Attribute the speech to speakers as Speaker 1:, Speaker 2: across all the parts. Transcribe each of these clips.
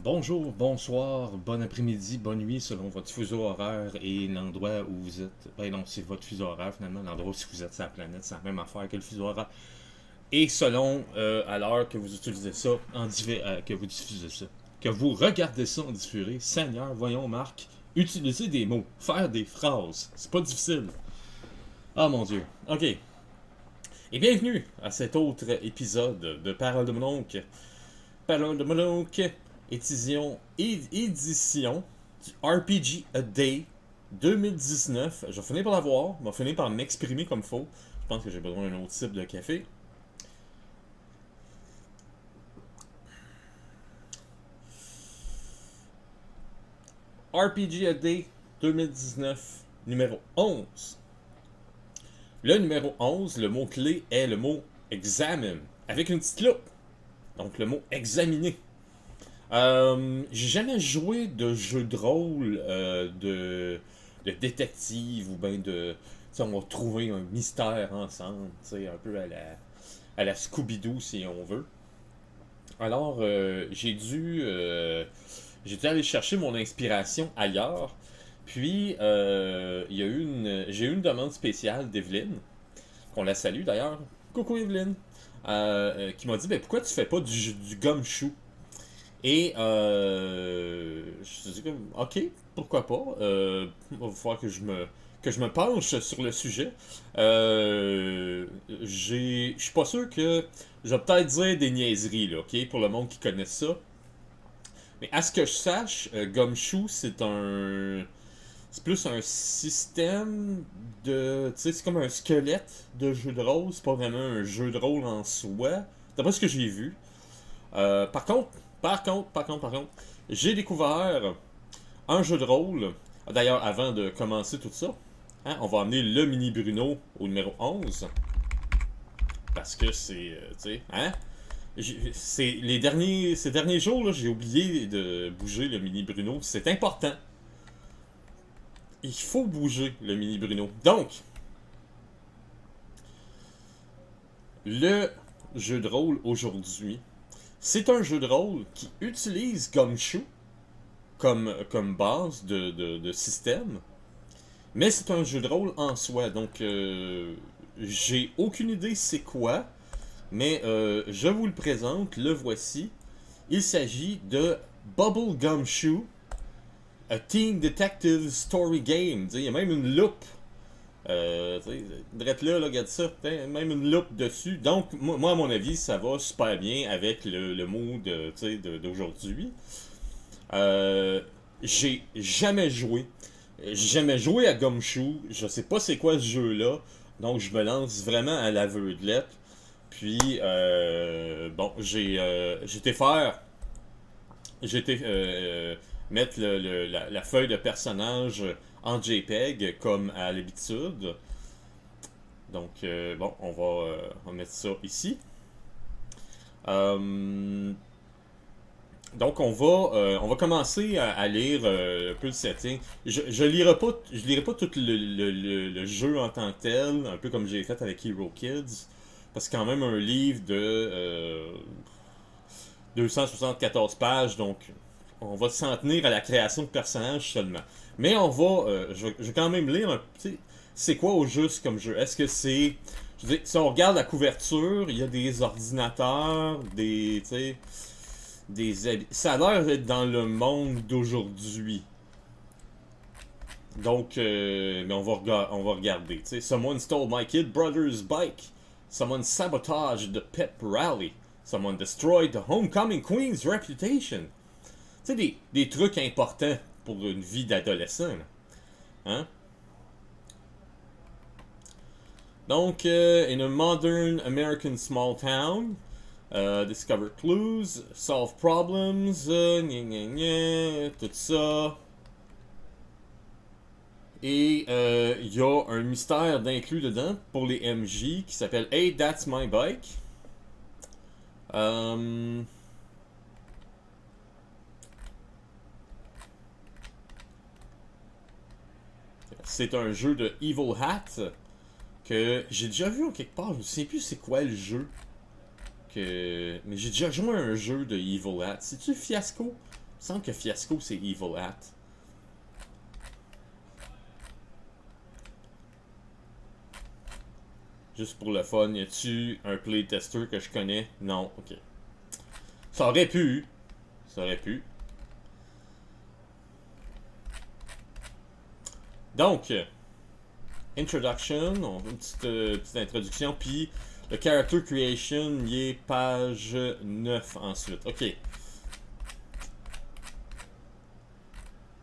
Speaker 1: Bonjour, bonsoir, bon après-midi, bonne nuit selon votre fuseau horaire et l'endroit où vous êtes. Ben non, c'est votre fuseau horaire finalement, l'endroit où vous êtes sur la planète, c'est la même affaire que le fuseau horaire. Et selon à l'heure que vous utilisez ça, que vous diffusez ça, que vous regardez ça en différé, Seigneur, voyons Marc, utiliser des mots, faire des phrases, c'est pas difficile. Ah mon Dieu, ok. Et bienvenue à cet autre épisode de Parole de Mononc. Parole de Mononc, édition du RPG A Day 2019. Je vais finir par l'avoir, je vais finir par m'exprimer comme il faut. Je pense que j'ai besoin d'un autre type de café. RPG A Day 2019, numéro 11. Le numéro 11, le mot-clé est le mot examine, avec une petite loupe. Donc le mot examiner. J'ai jamais joué de jeu de rôle de détective ou bien de. Tu sais, on va trouver un mystère ensemble, tu sais, un peu à la Scooby-Doo si on veut. Alors, j'ai dû aller chercher mon inspiration ailleurs. Puis, j'ai eu une demande spéciale d'Evelyne, qu'on la salue d'ailleurs. Coucou Evelyne! Qui m'a dit ben, pourquoi tu fais pas du gumshoe? Et je me suis dit comme, ok, pourquoi pas. Il va falloir que je me penche sur le sujet. Je suis pas sûr que. Je vais peut-être dire des niaiseries, là, ok, pour le monde qui connaît ça. Mais à ce que je sache, Gumshoe, c'est plus un système de. Tu sais, c'est comme un squelette de jeu de rôle. C'est pas vraiment un jeu de rôle en soi. D'après ce que j'ai vu. Par contre, j'ai découvert un jeu de rôle. D'ailleurs, avant de commencer tout ça, hein, on va amener le mini Bruno au numéro 11. Parce que c'est. Tu sais, hein? Ces derniers jours, là, j'ai oublié de bouger le mini Bruno. C'est important. Il faut bouger le mini Bruno. Donc, le jeu de rôle aujourd'hui, c'est un jeu de rôle qui utilise Gumshoe comme base de système, mais c'est un jeu de rôle en soi. Donc, j'ai aucune idée c'est quoi, mais je vous le présente, le voici. Il s'agit de Bubblegumshoe, a Teen Detective Story Game. Il y a même une loupe. Drette là, regarde ça, même une loupe dessus. Donc, moi, à mon avis, ça va super bien avec le mot d'aujourd'hui. J'ai jamais joué. J'ai jamais joué à Gumshoe. Je sais pas c'est quoi ce jeu-là. Donc, je me lance vraiment à l'aveuglette. Puis, bon, j'ai été faire. J'ai été mettre la feuille de personnage en JPEG comme à l'habitude. Donc, bon, on va mettre ça ici. Donc, on va commencer à lire un peu le setting. Je lirai pas tout le jeu en tant que tel, un peu comme j'ai fait avec Hero Kids. Parce que c'est quand même un livre de 274 pages, donc on va s'en tenir à la création de personnages seulement. Mais je vais quand même lire un petit. C'est quoi au juste comme jeu? Est-ce que c'est. Je veux dire, si on regarde la couverture, il y a des ordinateurs, ça a l'air d'être dans le monde d'aujourd'hui. Donc, mais on va regarder. T'sais, someone stole my kid brother's bike. Someone sabotaged the pep rally. Someone destroyed the homecoming queen's reputation. Tu sais, des trucs importants pour une vie d'adolescent. Là. Hein? Donc, in a modern American small town, discover clues, solve problems, tout ça. Et il y a un mystère d'inclus dedans pour les MJ qui s'appelle Hey, That's My Bike. C'est un jeu de Evil Hat que j'ai déjà vu en quelque part. Je ne sais plus c'est quoi le jeu. Mais j'ai déjà joué à un jeu de Evil Hat. C'est-tu Fiasco? semble que Fiasco, c'est Evil Hat. Juste pour le fun, y a-tu un playtester que je connais? Non, ok. Ça aurait pu. Ça aurait pu. Donc, introduction, on fait une petite introduction, puis le character creation, il est page 9 ensuite. Ok.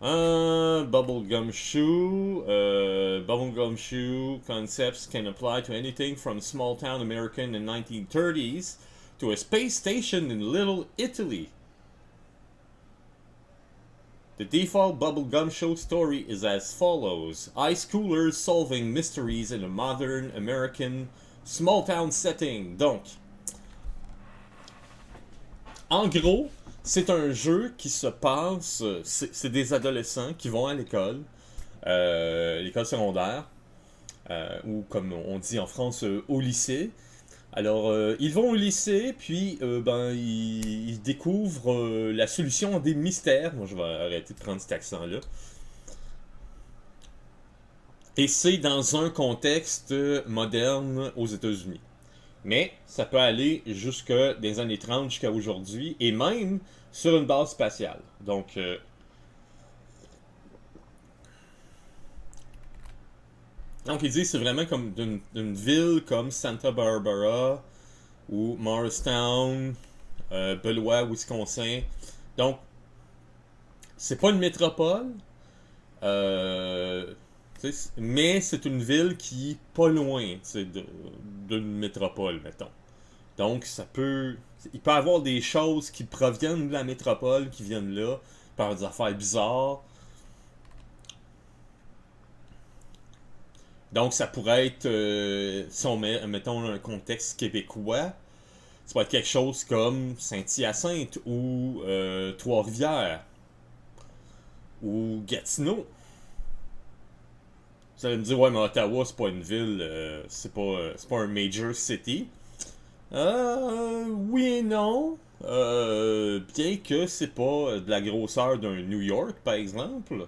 Speaker 1: Bubblegumshoe. Bubblegumshoe concepts can apply to anything from small town America in the 1930s to a space station in Little Italy. The default Bubblegumshoe story is as follows. High schoolers solving mysteries in a modern American small town setting. Donc, en gros, c'est un jeu qui se passe... C'est des adolescents qui vont à l'école secondaire, ou comme on dit en France, au lycée. Alors, ils vont au lycée, puis ils découvrent la solution à des mystères. Moi, je vais arrêter de prendre cet accent-là. Et c'est dans un contexte moderne aux États-Unis. Mais ça peut aller jusque des années 30 jusqu'à aujourd'hui, et même sur une base spatiale. Donc, il dit que c'est vraiment comme d'une ville comme Santa Barbara ou Morristown, Beloit, Wisconsin. Donc, c'est pas une métropole, mais c'est une ville qui est pas loin d'une métropole, mettons. Donc, il peut y avoir des choses qui proviennent de la métropole, qui viennent là, par des affaires bizarres. Donc, ça pourrait être, si on met, mettons, un contexte québécois, ça pourrait être quelque chose comme Saint-Hyacinthe ou Trois-Rivières ou Gatineau. Vous allez me dire, ouais, mais Ottawa, c'est pas une ville, c'est pas un major city. Oui et non. Bien que c'est pas de la grosseur d'un New York, par exemple.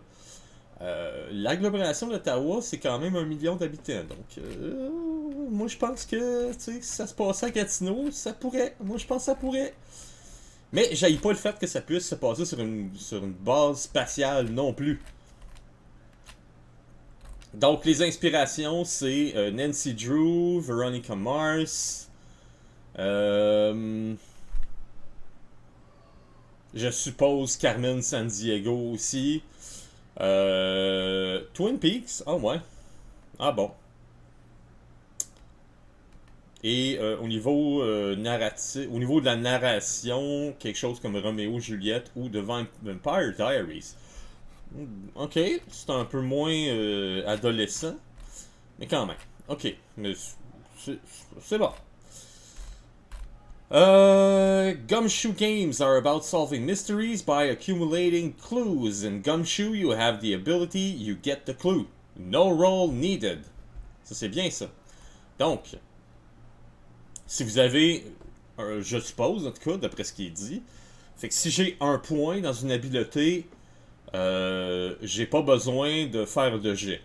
Speaker 1: L'agglomération d'Ottawa, c'est quand même 1 million d'habitants. Donc, moi, je pense que, si ça se passait à Gatineau, ça pourrait. Moi, je pense que ça pourrait. Mais j'haïs pas le fait que ça puisse se passer sur une base spatiale non plus. Donc, les inspirations, c'est Nancy Drew, Veronica Mars, je suppose Carmen Sandiego aussi, Twin Peaks, ah ouais, ah bon. Et au niveau narratif, au niveau de la narration, quelque chose comme Roméo Juliette ou The Vampire Diaries. Ok, c'est un peu moins adolescent, mais quand même. Ok, mais c'est bon. Gumshoe games are about solving mysteries by accumulating clues. In Gumshoe, you have the ability, you get the clue. No roll needed. Ça, c'est bien ça. Donc, si vous avez, je suppose, en tout cas, d'après ce qu'il dit, fait que si j'ai un point dans une habileté, j'ai pas besoin de faire de jet.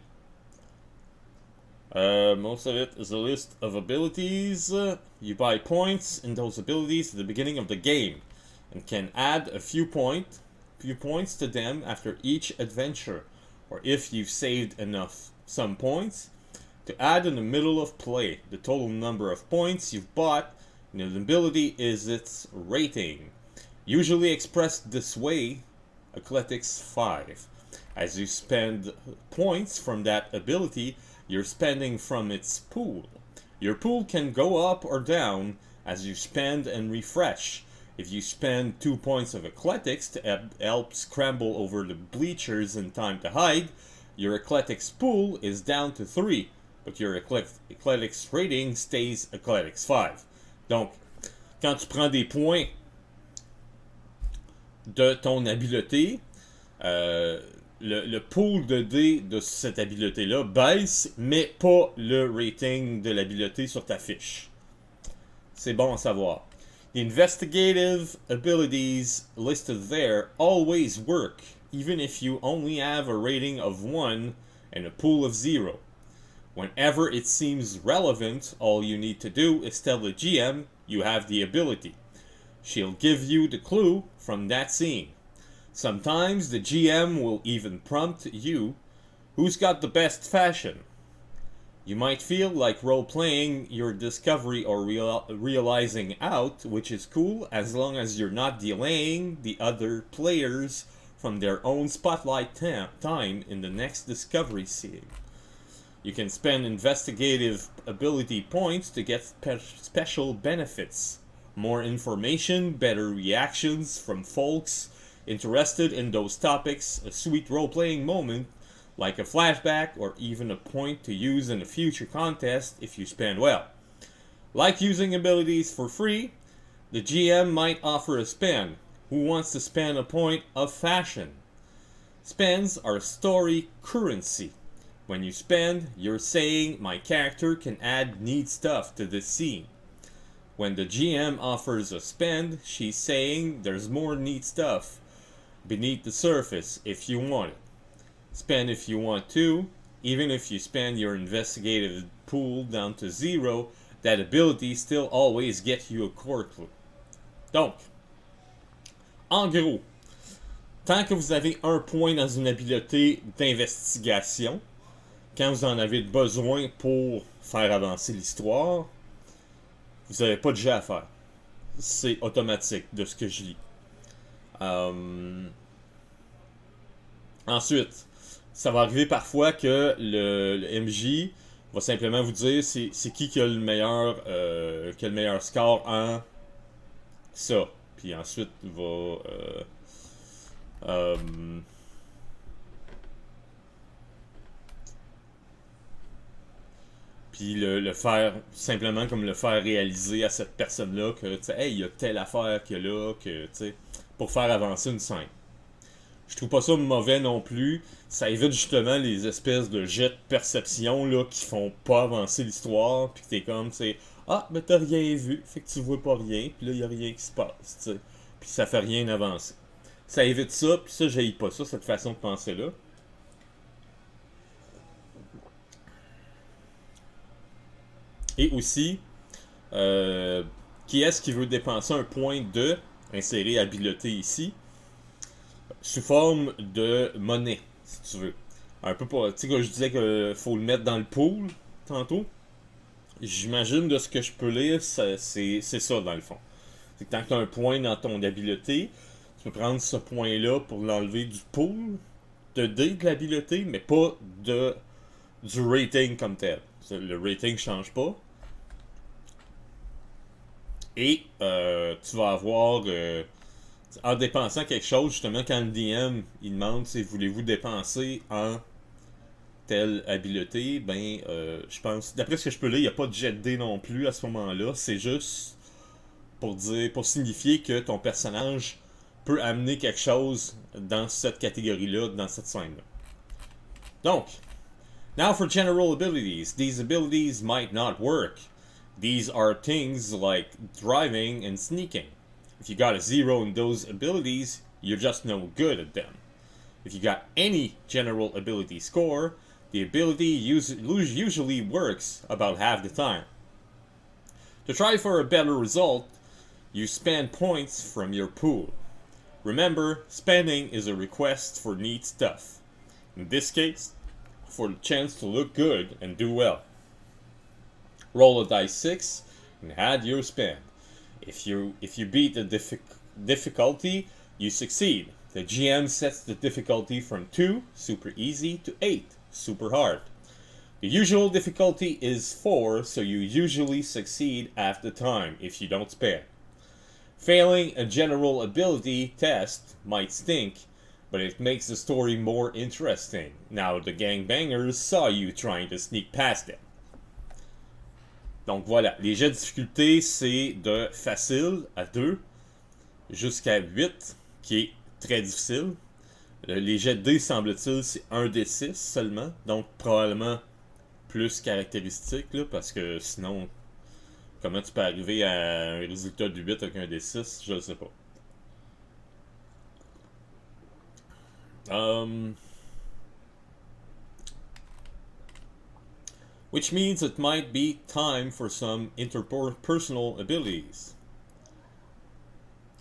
Speaker 1: Most of it is a list of abilities. You buy points in those abilities at the beginning of the game, and can add a few points to them after each adventure, or if you've saved some points to add in the middle of play. The total number of points you've bought in an ability is its rating, usually expressed this way: Athletics 5. As you spend points from that ability, you're spending from its pool. Your pool can go up or down as you spend and refresh. If you spend 2 points of athletics to help scramble over the bleachers in time to hide, your athletics pool is down to 3, but your athletics rating stays athletics 5. Donc, quand tu prends des points de ton habileté, le pool de dés de cette habileté-là baisse, mais pas le rating de l'habileté sur ta fiche. C'est bon à savoir. The investigative abilities listed there always work, even if you only have a rating of 1 and a pool of 0. Whenever it seems relevant, all you need to do is tell the GM you have the ability. She'll give you the clue from that scene. Sometimes the GM will even prompt you, who's got the best fashion? You might feel like role-playing your discovery or realizing out, which is cool as long as you're not delaying the other players from their own spotlight time in the next discovery scene. You can spend investigative ability points to get special benefits. More information, better reactions from folks interested in those topics, a sweet role-playing moment, like a flashback or even a point to use in a future contest if you spend well. Like using abilities for free, the GM might offer a spend. Who wants to spend a point of fashion? Spends are story currency. When you spend, you're saying my character can add neat stuff to this scene. When the GM offers a spend, she's saying there's more neat stuff beneath the surface if you want it. Spend if you want to. Even if you spend your investigative pool down to 0, that ability still always gets you a core clue. Donc, en gros, tant que vous avez un point dans une habileté d'investigation, quand vous en avez besoin pour faire avancer l'histoire, vous n'avez pas de jet à faire. C'est automatique de ce que je lis. Ensuite, ça va arriver parfois que le MJ va simplement vous dire c'est qui a le meilleur score en ça. Puis ensuite, va puis le faire simplement comme le faire réaliser à cette personne-là que tu sais, hey, il y a telle affaire qu'il y a là que tu sais, pour faire avancer une scène. Je trouve pas ça mauvais non plus. Ça évite justement les espèces de jets de perception là, qui font pas avancer l'histoire. Puis que t'es comme, tu sais, ah, mais t'as rien vu. Fait que tu vois pas rien. Puis là, y a rien qui se passe, tu sais. Puis ça fait rien avancer. Ça évite ça. Puis ça, j'haïs pas ça, cette façon de penser là. Et aussi, qui est-ce qui veut dépenser un point de insérer habileté ici? Sous forme de monnaie, si tu veux. Un peu pour. Tu sais, quand je disais qu'il faut le mettre dans le pool tantôt, j'imagine de ce que je peux lire, c'est ça dans le fond. C'est que tant que tu as un point dans ton habileté, tu peux prendre ce point-là pour l'enlever du pool de dés de l'habileté, mais pas du rating comme tel. Le rating ne change pas. Et tu vas avoir. En dépensant quelque chose, justement, quand le DM il demande si voulez-vous dépenser en telle habileté, ben, je pense, d'après ce que je peux lire, il n'y a pas de jet de dés non plus à ce moment-là. C'est juste pour signifier que ton personnage peut amener quelque chose dans cette catégorie-là, dans cette scène-là. Donc, now for general abilities. These abilities might not work. These are things like driving and sneaking. If you got a 0 in those abilities, you're just no good at them. If you got any general ability score, the ability usually works about half the time. To try for a better result, you spend points from your pool. Remember, spending is a request for neat stuff. In this case, for the chance to look good and do well. Roll a dice 6 and add your spend. If you beat the difficulty, you succeed. The GM sets the difficulty from 2, super easy, to 8, super hard. The usual difficulty is 4, so you usually succeed half the time if you don't spend. Failing a general ability test might stink, but it makes the story more interesting. Now the gangbangers saw you trying to sneak past them. Donc voilà, les jets de difficulté, c'est de facile à 2 jusqu'à 8, qui est très difficile. Les jets de dés, semble-t-il, c'est 1 des 6 seulement, donc probablement plus caractéristique, là, parce que sinon, Comment tu peux arriver à un résultat de 8 avec un D6, je ne sais pas. Which means it might be time for some interpersonal abilities.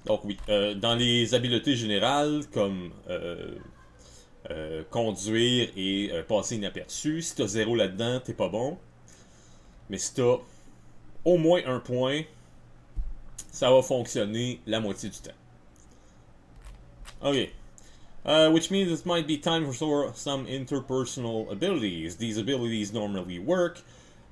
Speaker 1: Donc oui, dans les habiletés générales, comme conduire et passer inaperçu, si t'as 0 là-dedans, t'es pas bon. Mais si t'as au moins un point, ça va fonctionner la moitié du temps. Ok. Which means it might be time for some interpersonal abilities. These abilities normally work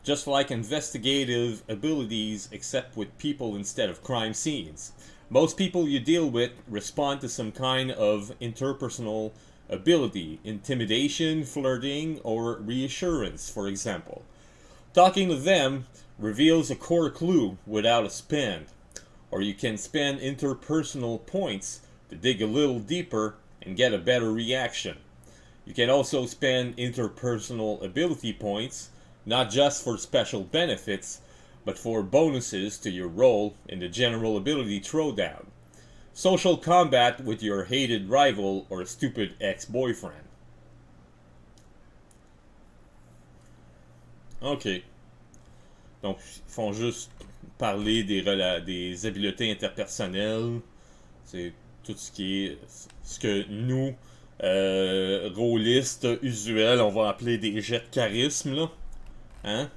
Speaker 1: just like investigative abilities, except with people instead of crime scenes. Most people you deal with respond to some kind of interpersonal ability, intimidation, flirting, or reassurance, for example. Talking to them reveals a core clue without a spend, or you can spend interpersonal points to dig a little deeper and get a better reaction. You can also spend interpersonal ability points, not just for special benefits, but for bonuses to your role in the general ability throwdown. Social combat with your hated rival or stupid ex-boyfriend. Ok. Donc, ils font juste parler des habiletés interpersonnelles. C'est tout ce qui est ce que nous, rôlistes usuels, on va appeler des jets de charisme, là. Hein?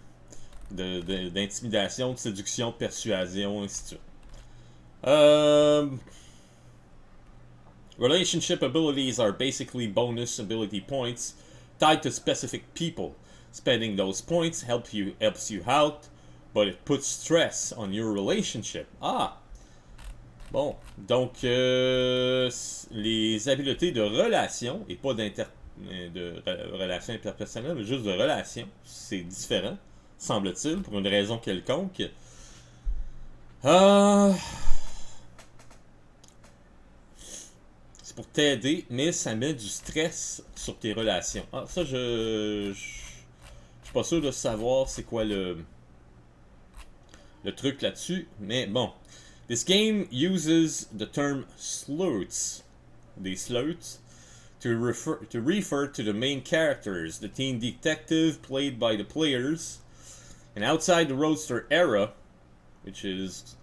Speaker 1: D'intimidation, de séduction, de persuasion, ainsi de suite. Relationship abilities are basically bonus ability points tied to specific people. Spending those points helps you out, but it puts stress on your relationship. Ah! Bon, donc les habiletés de relation, et pas de relation interpersonnelle, mais juste de relation, c'est différent, semble-t-il, pour une raison quelconque. C'est pour t'aider, mais ça met du stress sur tes relations. Ah, ça, je suis pas sûr de savoir c'est quoi le truc là-dessus, mais bon. This game uses the term sleuths, des sleuths, to refer to the main characters, the teen detective played by the players. And outside the Roadster era, which is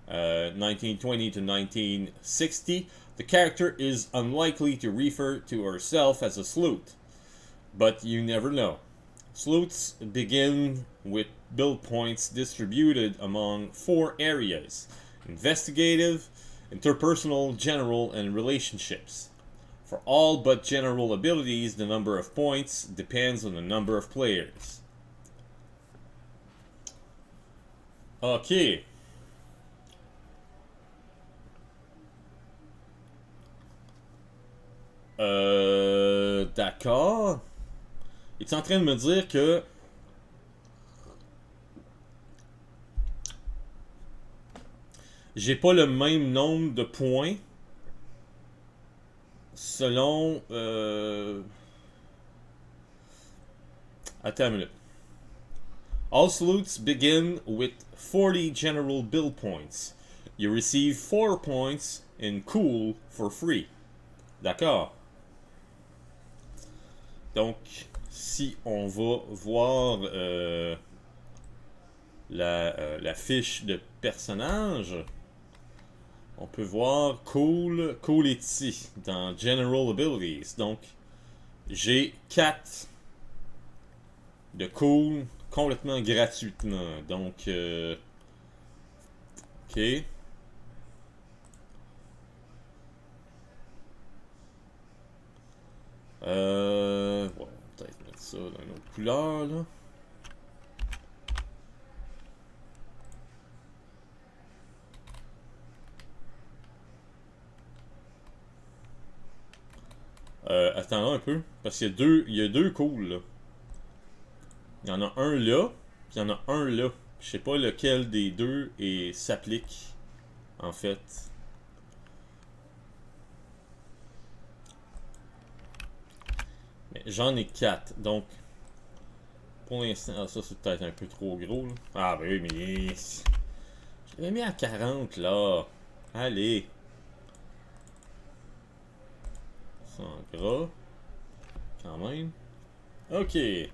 Speaker 1: 1920 to 1960, the character is unlikely to refer to herself as a sleuth. But you never know. Sleuths begin with build points distributed among 4 areas: investigative, interpersonal, general, and relationships. For all but general abilities, the number of points depends on the number of players. Ok. D'accord. Il est en train de me dire que j'ai pas le même nombre de points selon... Attends une minute. All sleuths begin with 40 general build points. You receive 4 points in cool for free. D'accord. Donc, si on va voir la fiche de personnage, on peut voir cool est ici, dans General Abilities. Donc, j'ai 4 de cool complètement gratuitement. Donc, ok. Bon, peut-être mettre ça dans une autre couleur, là. Attends un peu, parce qu'il y a deux cools, là. Il y en a un là, puis il y en a un là. Je sais pas lequel des deux s'applique, en fait. Mais j'en ai 4, donc... Pour l'instant, ça c'est peut-être un peu trop gros, là. Ah ben oui, mais... J'avais mis à 40 là. Allez. C'est en gras. Quand même. Ok. Ouais,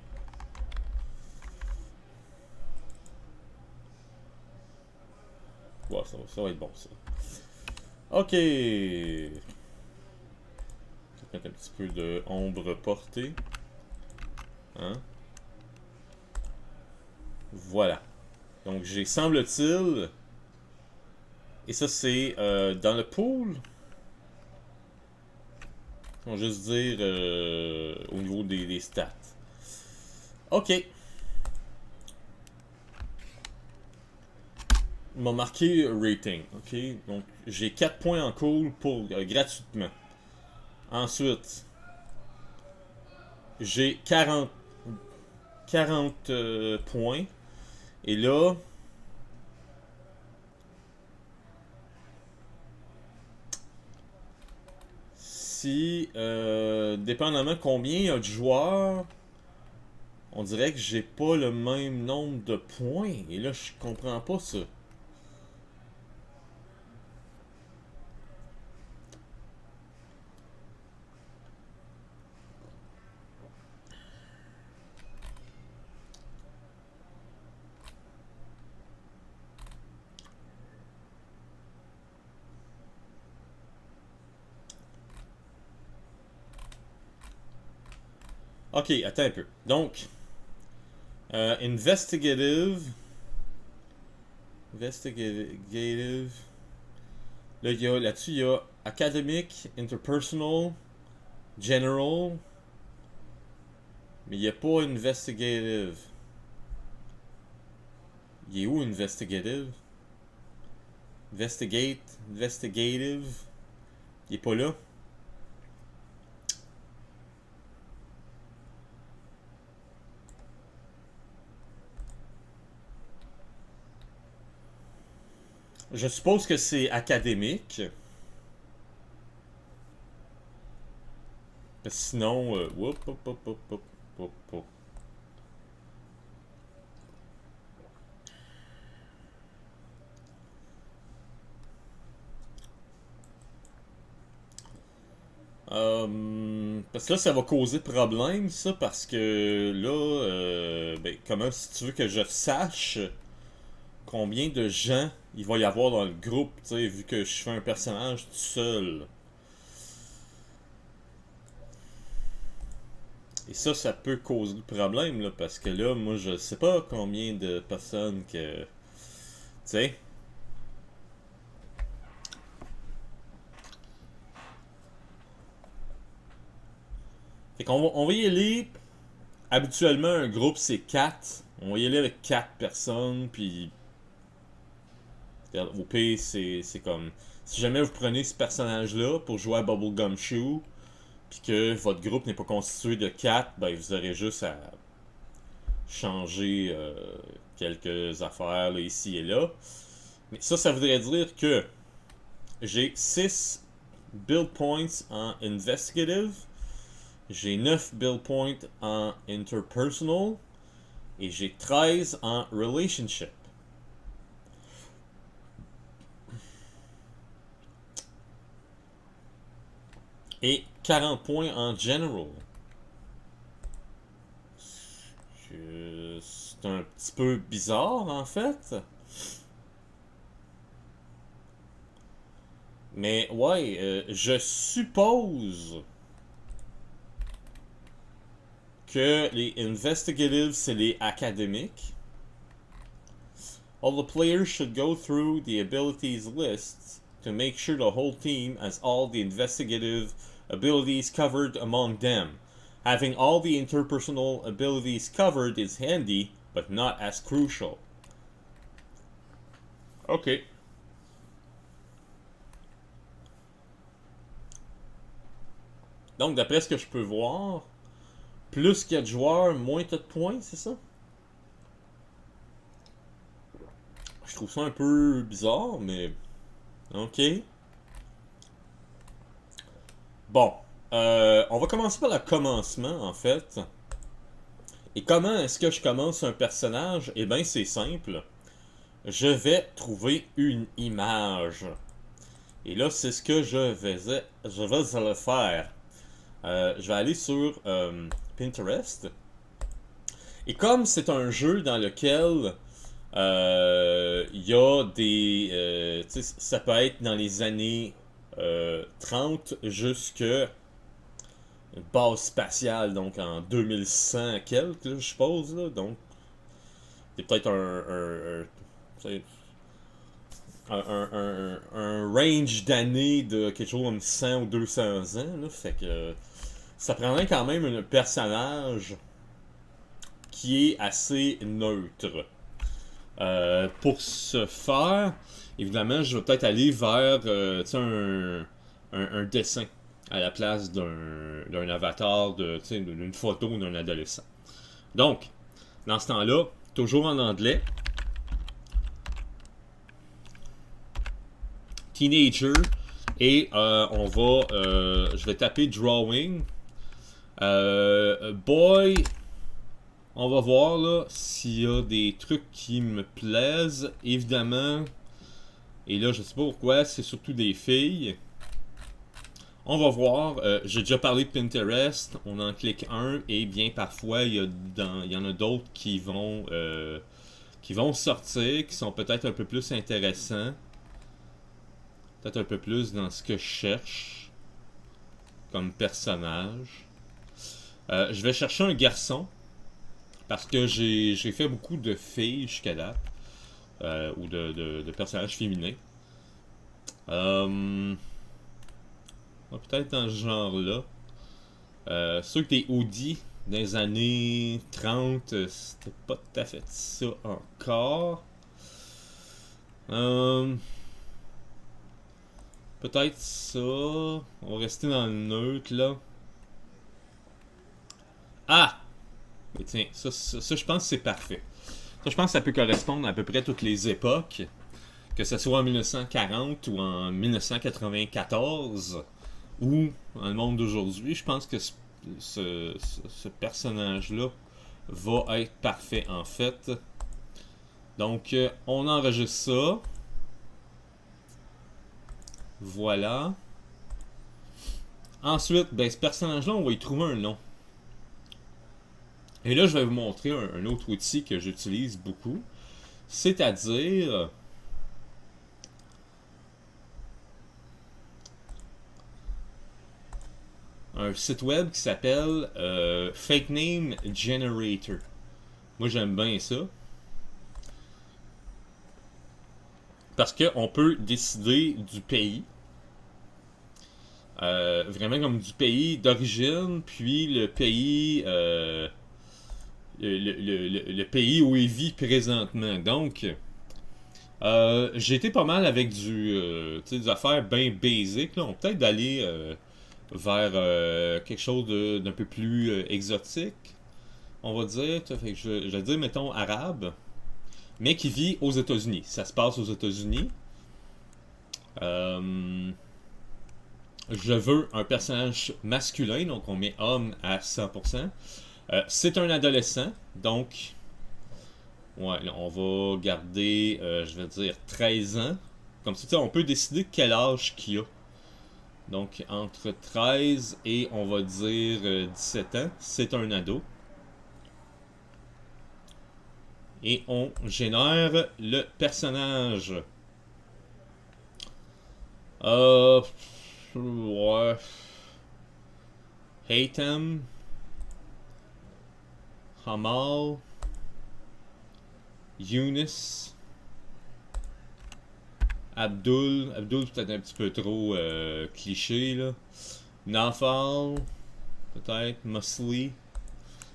Speaker 1: ça va être bon ça. Ok. Mettre un petit peu de ombre portée. Hein? Voilà. Donc j'ai semble-t-il. Et ça c'est dans le pool. On va juste dire au niveau des stats. Ok. Il m'a marqué rating. Ok. Donc j'ai 4 points en cool pour gratuitement. Ensuite, j'ai 40 points. Et là, si, dépendamment combien il y a de joueurs, on dirait que j'ai pas le même nombre de points. Et là, je comprends pas ça. Ok, attends un peu. Donc, investigative. Investigative. Là-dessus, il y a academic, interpersonal, general. Mais il n'y a pas investigative. Il est où investigative? Investigative. Il est pas là. Je suppose que c'est académique. Sinon, whoop, hop, hop, hop, hop, hop, hop. Parce que là, ça va causer problème, ça, parce que là, ben, comment si tu veux que je sache combien de gens il va y avoir dans le groupe, tu sais, vu que je fais un personnage tout seul. Et ça peut causer le problème, là, parce que là, moi, je sais pas combien de personnes que. Tu sais. Fait qu'on on va y aller. Habituellement, un groupe, c'est 4. On va y aller avec 4 personnes, puis. Au pire, c'est comme. Si jamais vous prenez ce personnage-là pour jouer à Bubblegumshoe, puis que votre groupe n'est pas constitué de 4, ben vous aurez juste à changer quelques affaires là, ici et là. Mais ça voudrait dire que j'ai 6 build points en investigative, j'ai 9 build points en interpersonal, et j'ai 13 en relationship. Et 40 points en general. C'est un petit peu bizarre en fait. Mais ouais, je suppose que les investigatives, c'est les académiques. All the players should go through the abilities list to make sure the whole team has all the investigative abilities covered among them. Having all the interpersonal abilities covered is handy, but not as crucial. Ok. Donc, d'après ce que je peux voir, plus qu'il y a de joueurs, moins t'as de points, c'est ça? Je trouve ça un peu bizarre, mais... Ok. Bon. On va commencer par le commencement, en fait. Et comment est-ce que je commence un personnage? Eh bien, c'est simple. je vais trouver une image. Et là, c'est ce que je vais le faire. Je vais aller sur Pinterest. Et comme c'est un jeu dans lequel il y a des... tu sais, ça peut être dans les années 30 jusque base spatiale, donc en 2100 quelques, là, je suppose. Là, donc, c'est peut-être un range d'années de quelque chose comme 100 ou 200 ans. Là, fait que ça prendrait quand même un personnage qui est assez neutre. Pour ce faire, évidemment, je vais peut-être aller vers un dessin à la place d'un avatar, d'une photo d'un adolescent. Donc, dans ce temps-là, toujours en anglais, teenager, et je vais taper drawing, boy. On va voir là s'il y a des trucs qui me plaisent. Évidemment, et là je sais pas pourquoi, c'est surtout des filles. On va voir. J'ai déjà parlé de Pinterest. On en clique un et bien parfois il y en a d'autres qui vont sortir, qui sont peut-être un peu plus intéressants. Peut-être un peu plus dans ce que je cherche comme personnage. Je vais chercher un garçon. Parce que j'ai fait beaucoup de filles jusqu'à date. Ou de personnages féminins. Peut-être dans ce genre-là. Ceux que des Audi dans les années 30, c'était pas tout à fait ça encore. Peut-être ça. On va rester dans le neutre là. Ah! Mais tiens, ça je pense que c'est parfait. Ça, je pense que ça peut correspondre à peu près toutes les époques. Que ce soit en 1940 ou en 1994 ou dans le monde d'aujourd'hui, je pense que ce personnage-là va être parfait en fait. Donc, on enregistre ça. Voilà. Ensuite, ben, ce personnage-là, on va y trouver un nom. Et là, je vais vous montrer un autre outil que j'utilise beaucoup. C'est-à-dire un site web qui s'appelle Fake Name Generator. Moi, j'aime bien ça. Parce qu'on peut décider du pays. Vraiment comme du pays d'origine, puis le pays... le pays où il vit présentement. Donc, j'ai été pas mal avec des affaires bien basiques. Là. On peut-être d'aller vers quelque chose d'un peu plus exotique, on va dire. Fait que je vais dire, mettons, arabe, mais qui vit aux États-Unis. Ça se passe aux États-Unis. Je veux un personnage masculin, donc on met homme à 100%. C'est un adolescent, donc ouais, là, on va garder, je vais dire 13 ans. Comme ça, on peut décider quel âge qu'il a. Donc entre 13 et on va dire 17 ans, c'est un ado. Et on génère le personnage. Ouais. Haytham. Hamal. Eunice. Abdul peut-être un petit peu trop cliché là. Nafal. Peut-être. Musli.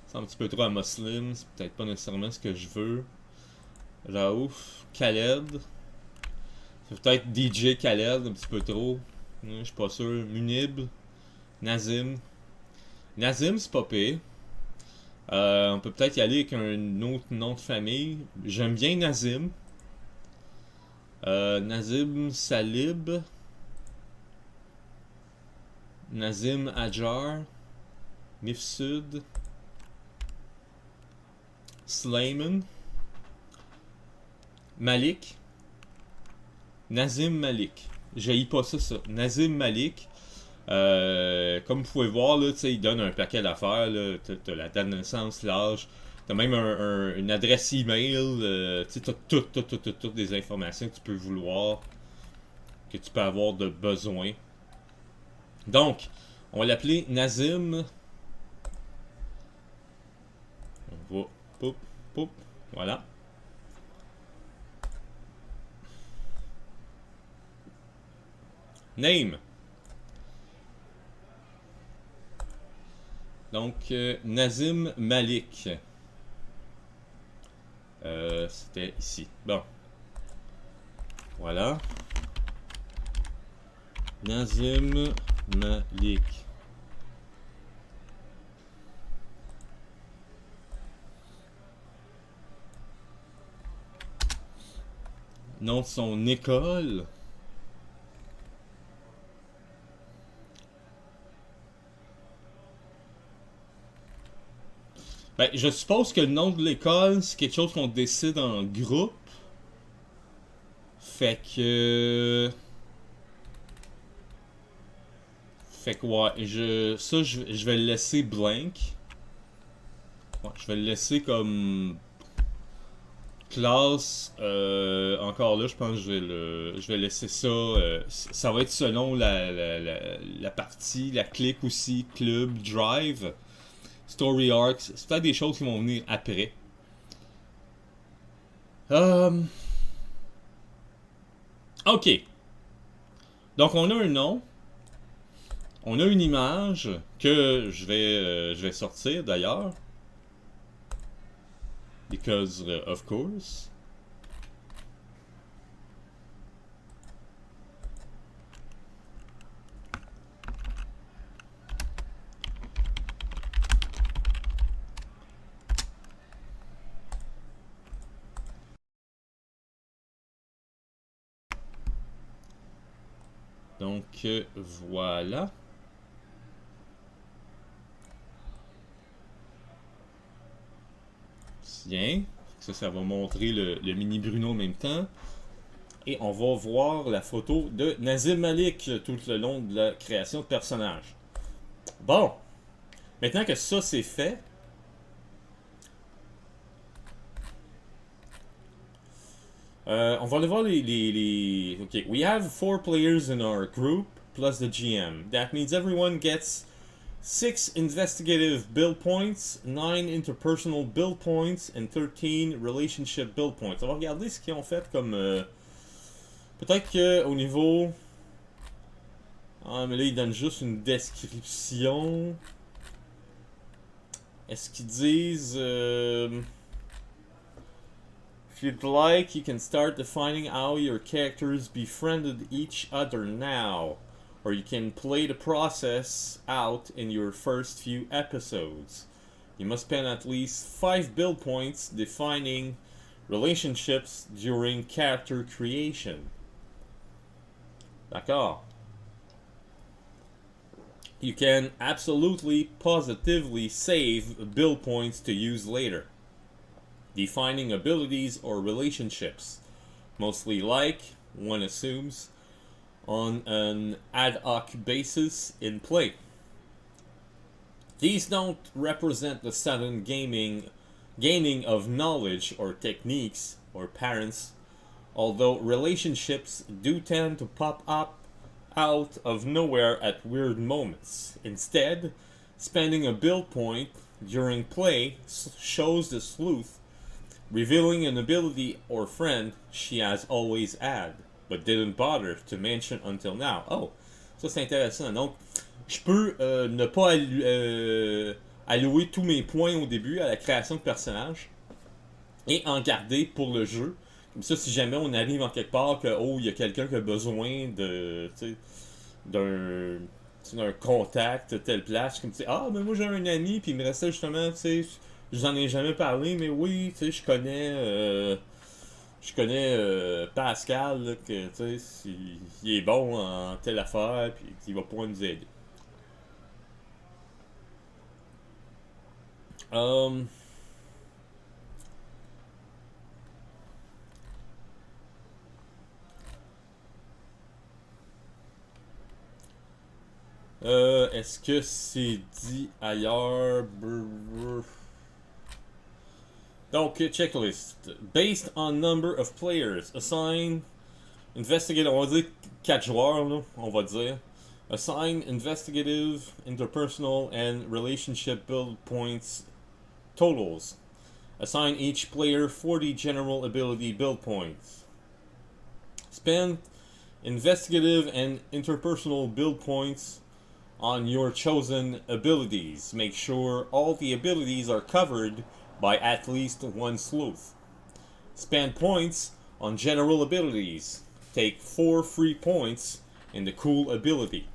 Speaker 1: C'est un petit peu trop à Muslim. C'est peut-être pas nécessairement ce que je veux. Raouf. Khaled. C'est peut-être DJ Khaled un petit peu trop. Je suis pas sûr. Munib. Nazim. Nazim, c'est pas pire. On peut peut-être y aller avec un autre nom de famille. J'aime bien Nazim. Nazim Salib. Nazim Ajar. Mifsud. Slayman. Malik. Nazim Malik. J'haïs pas ça. Nazim Malik. Comme vous pouvez voir, là, il donne un paquet d'affaires. T'as la date de naissance, l'âge. T'as même une adresse email. T'as toutes des informations que tu peux vouloir, que tu peux avoir de besoin. Donc, on va l'appeler Nazim. On va. Poup, poup. Voilà. Name. Donc, Nazim Malik. C'était ici. Bon. Voilà. Nazim Malik. Nom de son école. Ben, je suppose que le nom de l'école, c'est quelque chose qu'on décide en groupe. Fait que... ouais, je vais le laisser blank. Ouais, je vais le laisser comme classe. Encore là, je pense que je vais laisser ça. Ça va être selon la partie, la clique aussi, club, drive, story arcs. C'est peut-être des choses qui vont venir après. Ok. Donc on a un nom. On a une image que je vais sortir d'ailleurs. Because, of course. Donc, voilà. Tiens. Ça va montrer le mini Bruno en même temps. Et on va voir la photo de Nazim Malik tout le long de la création de personnage. Bon. Maintenant que ça c'est fait, on va aller voir les... Ok, we have 4 players in our group, plus the GM. That means everyone gets 6 investigative build points, 9 interpersonal build points, and 13 relationship build points. On va regarder ce qu'ils ont fait comme... peut-être qu'au niveau... Ah, mais là, ils donnent juste une description. Est-ce qu'ils disent... If you'd like, you can start defining how your characters befriended each other now. Or you can play the process out in your first few episodes. You must spend at least 5 build points defining relationships during character creation. D'accord. You can absolutely, positively save build points to use later. Defining abilities or relationships. Mostly like, one assumes, on an ad hoc basis in play. These don't represent the sudden gaining of knowledge or techniques or parents, although relationships do tend to pop up out of nowhere at weird moments. Instead, spending a build point during play shows the sleuth revealing an ability or friend she has always had, but didn't bother to mention until now. Oh, ça c'est intéressant. Donc, je peux ne pas allouer tous mes points au début à la création de personnages et en garder pour le jeu. Comme ça, si jamais on arrive en quelque part que, oh, il y a quelqu'un qui a besoin de, d'un contact, telle place, comme tu sais, ah, mais moi j'ai un ami, puis il me restait justement, tu sais, je vous en ai jamais parlé, mais oui, tu sais, je connais Pascal, là, que, tu sais, il est bon en telle affaire, puis il va pouvoir nous aider. Est-ce que c'est dit ailleurs? Donc, checklist. Based on number of players, assign, investigative, on va dire 4 joueurs, là, on va dire. Assign investigative, interpersonal, and relationship build points totals. Assign each player 40 general ability build points. Spend investigative and interpersonal build points on your chosen abilities. Make sure all the abilities are covered by at least one sleuth. Spend points on general abilities. Take 4 free points in the cool ability.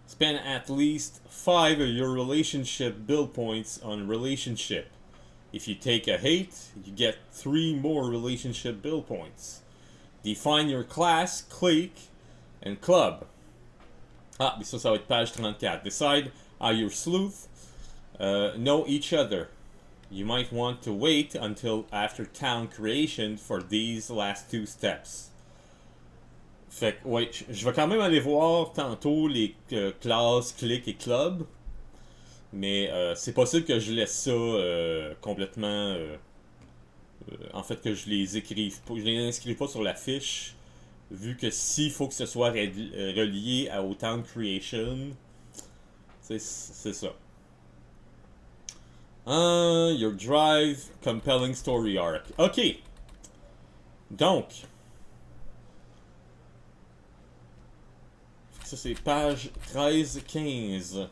Speaker 1: Spend at least 5 of your relationship build points on relationship. If you take a hate, you get 3 more relationship build points. Define your class, clique, and club. Ah, mais ça va être page 34. Decide how your sleuth know each other. You might want to wait until after town creation for these last 2 steps. Fait que, ouais, je vais quand même aller voir tantôt les classes, clics et clubs. Mais c'est possible que je laisse ça complètement. En fait, que je les écrive pas. Je les inscrive pas sur la fiche. Vu que s'il faut que ce soit relié au town creation. C'est ça. Your drive, compelling story arc. Ok. Donc. Ça, c'est page 13-15.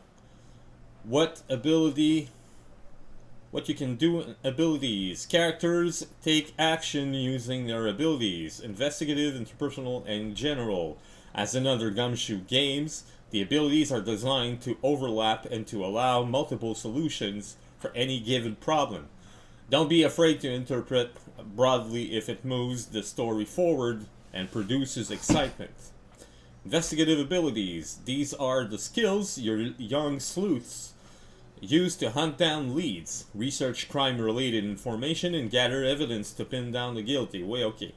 Speaker 1: What you can do abilities. Characters take action using their abilities. Investigative, interpersonal, and general. As in other Gumshoe games, the abilities are designed to overlap and to allow multiple solutions for any given problem. Don't be afraid to interpret broadly if it moves the story forward and produces excitement. Investigative abilities. These are the skills your young sleuths use to hunt down leads, research crime-related information, and gather evidence to pin down the guilty. Ouais, ok.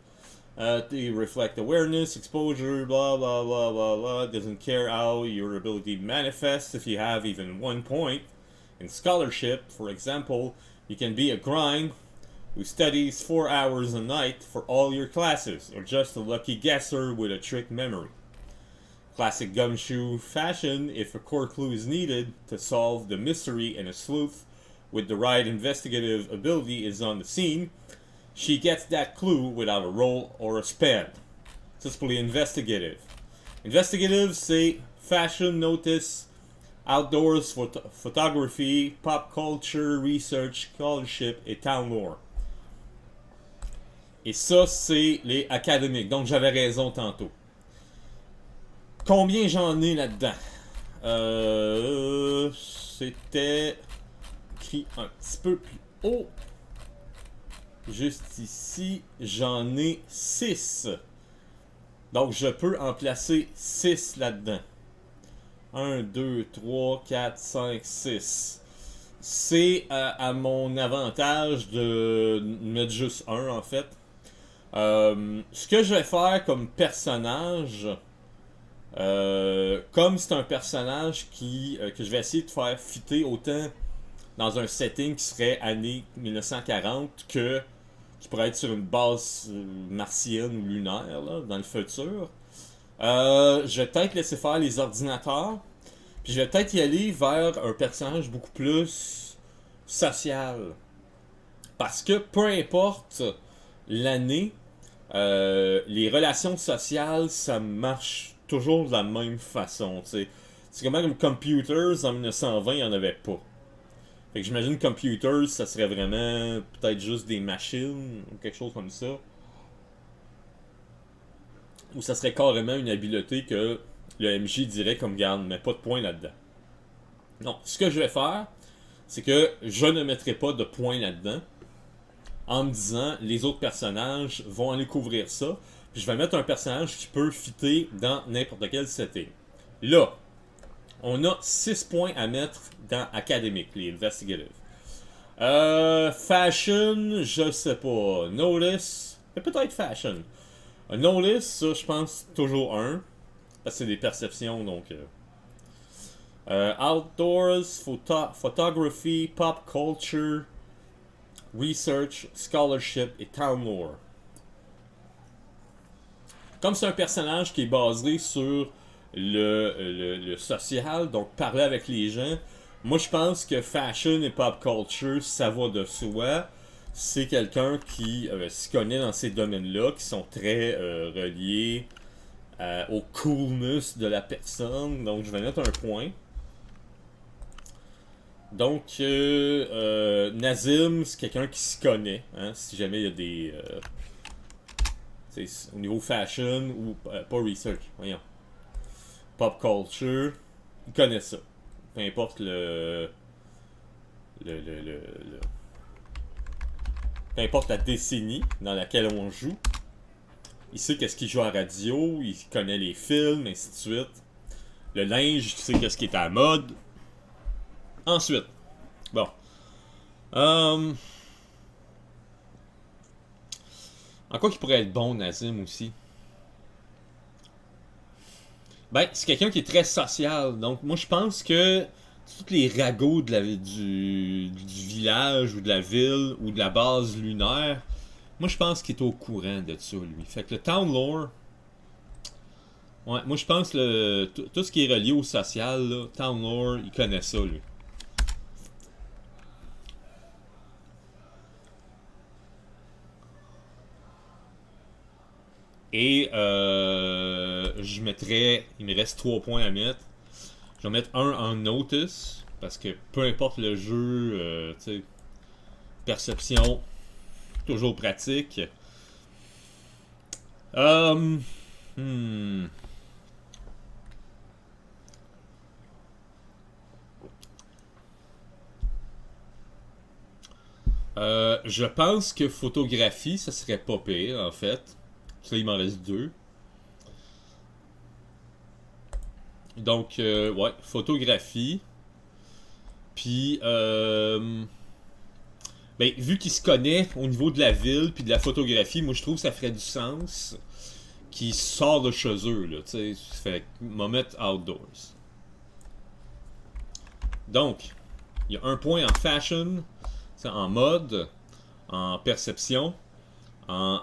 Speaker 1: They reflect awareness, exposure, blah, blah, blah, blah, blah. Doesn't care how your ability manifests if you have even 1 point. In scholarship, for example, you can be a grind who studies 4 hours a night for all your classes, or just a lucky guesser with a trick memory. Classic Gumshoe fashion, if a core clue is needed to solve the mystery and a sleuth with the right investigative ability is on the scene, she gets that clue without a roll or a spend. Ça, c'est pour les investigative. Investigative, c'est fashion, notice, outdoors, photography, pop culture, research, scholarship et town lore. Et ça, c'est les académiques. Donc, j'avais raison tantôt. Combien j'en ai là-dedans? C'était écrit un petit peu plus haut. Juste ici, j'en ai 6. Donc, je peux en placer 6 là-dedans. 1, 2, 3, 4, 5, 6. C'est à mon avantage de mettre juste un, en fait. Ce que je vais faire comme personnage... comme c'est un personnage que je vais essayer de faire fitter autant dans un setting qui serait année 1940 que qui pourrait être sur une base martienne ou lunaire là, dans le futur. Je vais peut-être laisser faire les ordinateurs, puis je vais peut-être y aller vers un personnage beaucoup plus social. Parce que peu importe l'année, les relations sociales, ça marche toujours de la même façon, t'sais. C'est comme Computers en 1920, il n'y en avait pas. Fait que j'imagine Computers, ça serait vraiment peut-être juste des machines ou quelque chose comme ça. Ou ça serait carrément une habileté que le MJ dirait comme garde, mais pas de point là-dedans. Non, ce que je vais faire, c'est que je ne mettrai pas de point là-dedans en me disant les autres personnages vont aller couvrir ça. Puis je vais mettre un personnage qui peut fitter dans n'importe quel setting. Là, on a 6 points à mettre dans académique, les investigative. Fashion, je sais pas. Notice, mais peut-être fashion. Notice, ça je pense toujours 1. Parce que c'est des perceptions, donc... outdoors, photography, pop culture, research, scholarship et town lore. Comme c'est un personnage qui est basé sur le social, donc parler avec les gens, moi je pense que fashion et pop culture, ça va de soi. C'est quelqu'un qui s'y connaît dans ces domaines-là, qui sont très reliés au coolness de la personne. Donc je vais mettre un point. Donc, Nazim, c'est quelqu'un qui s'y connaît, hein, si jamais il y a des... au niveau fashion ou pas research, voyons. Pop culture, il connaît ça. Peu importe peu importe la décennie dans laquelle on joue. Il sait qu'est-ce qu'il joue à la radio, il connaît les films, ainsi de suite. Le linge, il sait qu'est-ce qui est à la mode. Ensuite, bon. En quoi qu'il pourrait être bon, Nazim, aussi? Ben, c'est quelqu'un qui est très social. Donc, moi, je pense que tous les ragots du village ou de la ville ou de la base lunaire, moi, je pense qu'il est au courant de ça, lui. Fait que le town lore... Ouais, moi, je pense que tout ce qui est relié au social, là, town lore, il connaît ça, lui. Et je mettrais... Il me reste 3 points à mettre. Je vais mettre un en notice. Parce que peu importe le jeu, tu sais, perception, toujours pratique. Je pense que photographie, ça serait pas pire, en fait. Ça, il m'en reste 2. Donc, ouais, photographie. Puis, ben, vu qu'il se connaît au niveau de la ville puis de la photographie, moi je trouve que ça ferait du sens qu'il sort de chez eux, là, tu sais. Ça fait m'a mettre outdoors. Donc, il y a un point en fashion, en mode, en perception, en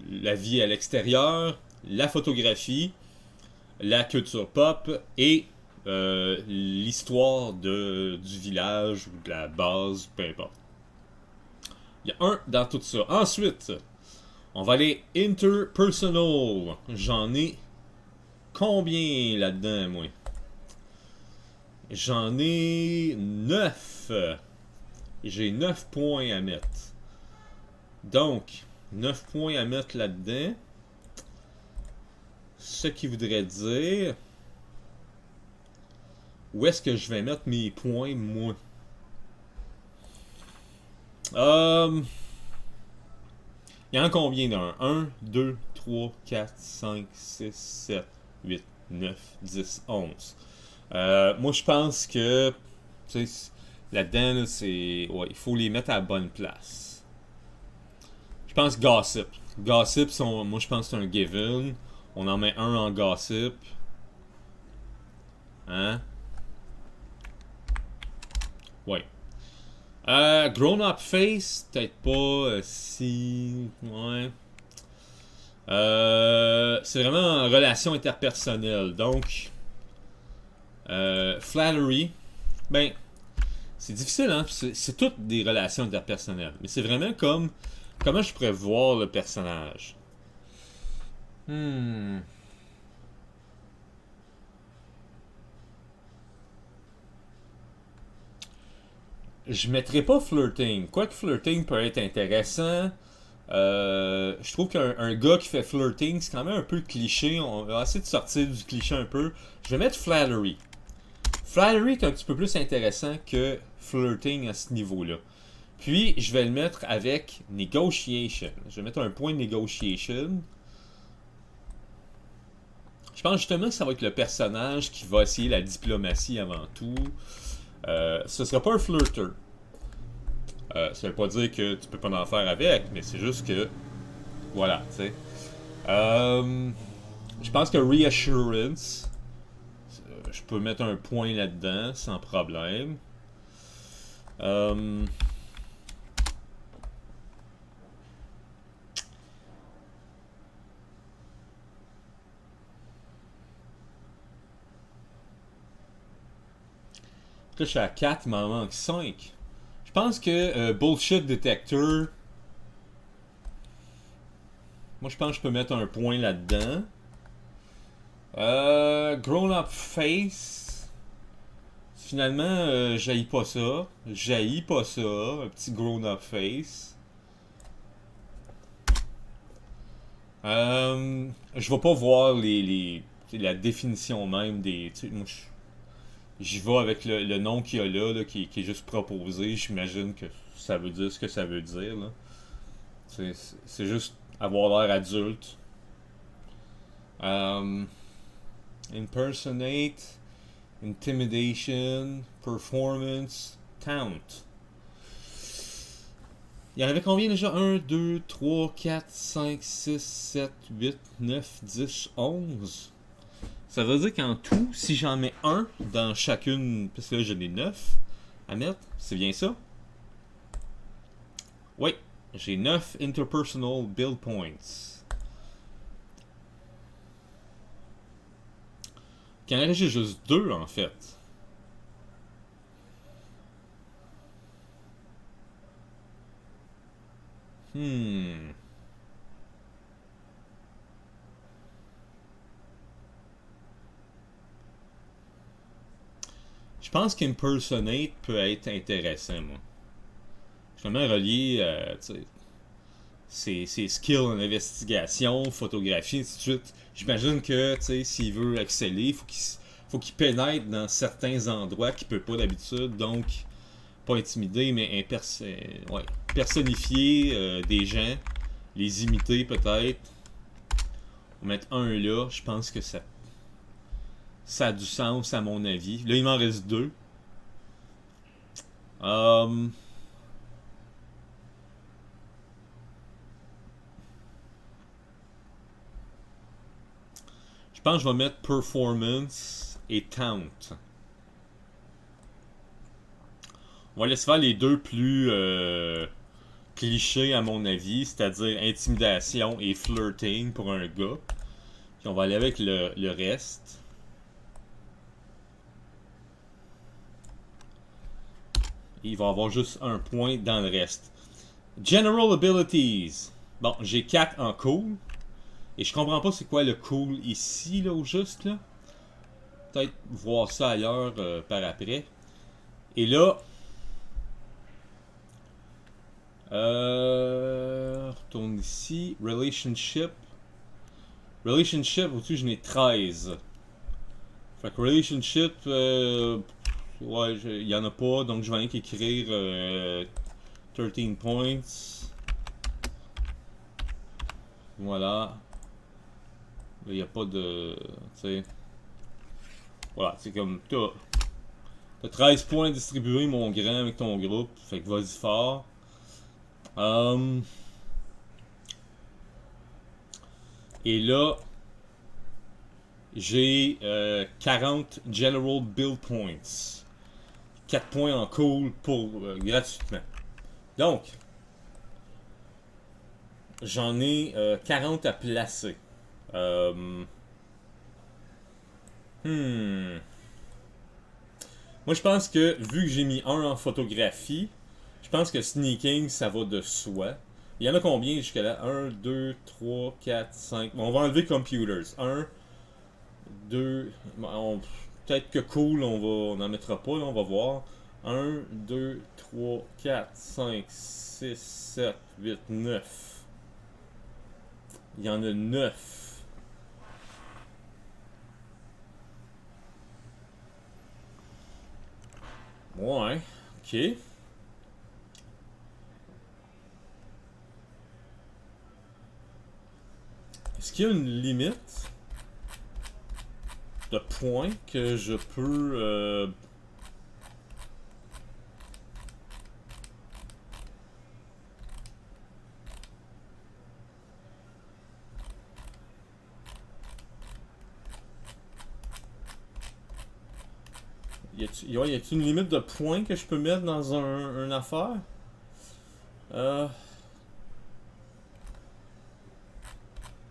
Speaker 1: la vie à l'extérieur, la photographie, la culture pop et l'histoire du village ou de la base, peu importe. Il y a un dans tout ça. Ensuite, on va aller interpersonal. J'en ai combien là-dedans, moi? J'en ai 9. J'ai 9 points à mettre. Donc, 9 points à mettre là-dedans. Ce qui voudrait dire... Où est-ce que je vais mettre mes points, moi? Il y en a combien d'un? 1, 2, 3, 4, 5, 6, 7, 8, 9, 10, 11. Moi, je pense que... Tu sais, là-dedans, là, c'est... Ouais, il faut les mettre à la bonne place. Je pense gossip. Gossip, moi, je pense que c'est un given. On en met un en gossip. Hein? Ouais. Grown Up Face, peut-être pas si... Ouais. C'est vraiment en relation interpersonnelle. Donc, Flattery, ben, c'est difficile, hein? C'est toutes des relations interpersonnelles. Mais c'est vraiment comme... Comment je pourrais voir le personnage? Je mettrais pas flirting. Quoique flirting peut être intéressant. Je trouve qu'un gars qui fait flirting, c'est quand même un peu cliché. On va essayer de sortir du cliché un peu. Je vais mettre flattery. Flattery est un petit peu plus intéressant que flirting à ce niveau-là. Puis, je vais le mettre avec negotiation. Je vais mettre un point de negotiation. Je pense justement que ça va être le personnage qui va essayer la diplomatie avant tout. Ce sera pas un flirter. Ça veut pas dire que tu peux pas en faire avec, mais c'est juste que... Voilà, tu sais. Je pense que reassurance, je peux mettre un point là-dedans sans problème. Euh, Là, je suis à 4, il m'en manque 5. Je pense que bullshit detector. Moi, je pense que je peux mettre un point là-dedans. Grown-up face. Finalement, j'haïs pas ça. J'haïs pas ça. Un petit grown-up face. Je vais pas voir la définition même des. Moi, j'y vais avec le nom qu'il y a là, qui est juste proposé. J'imagine que ça veut dire ce que ça veut dire. Là. C'est juste avoir l'air adulte. Impersonate, intimidation, performance, taunt. Il y en avait combien déjà? 1, 2, 3, 4, 5, 6, 7, 8, 9, 10, 11. Ça veut dire qu'en tout, si j'en mets un dans chacune, parce que là j'en ai 9 à mettre, c'est bien ça? Oui, j'ai 9 interpersonal build points. Qu'il y en avait juste 2 en fait. Hmm. Je pense qu'impersonate peut être intéressant, moi. Justement relié à ses skills en investigation, photographie, ainsi de suite. J'imagine que s'il veut exceller, faut qu'il pénètre dans certains endroits qu'il peut pas d'habitude, donc pas intimider, mais ouais, personnifier des gens, les imiter peut-être. On va mettre un là, je pense que ça a du sens à mon avis. Là, il m'en reste 2. Je pense que je vais mettre performance et taunt. On va laisser faire les 2 plus clichés à mon avis, c'est-à-dire intimidation et flirting pour un gars. Puis on va aller avec le reste. Et il va avoir juste un point dans le reste. General abilities. Bon, j'ai 4 en cool. Et je comprends pas c'est quoi le cool ici, là, au juste, là. Peut-être voir ça ailleurs par après. Et là, retourne ici. Relationship. Relationship, au-dessus, je n'ai 13. Fait que relationship, ouais, il y en a pas, donc je vais rien qu'écrire 13 points. Voilà. Là, il n'y a pas de. Tu sais. Voilà, c'est comme. T'as 13 points distribués, mon grand, avec ton groupe. Fait que vas-y fort. Et là, j'ai 40 General Build Points. 4 points en cool pour gratuitement. Donc, j'en ai 40 à placer. Moi, je pense que, vu que j'ai mis un en photographie, je pense que sneaking, ça va de soi. Il y en a combien jusqu'à là? 1, 2, 3, 4, 5. On va enlever computers. 1, 2. Peut-être que cool, on n'en mettra pas, là, on va voir. 1, 2, 3, 4, 5, 6, 7, 8, 9. Il y en a 9. Ouais, ok. Est-ce qu'il y a une limite de points que je peux... y a-t-il une limite de points que je peux mettre dans une affaire?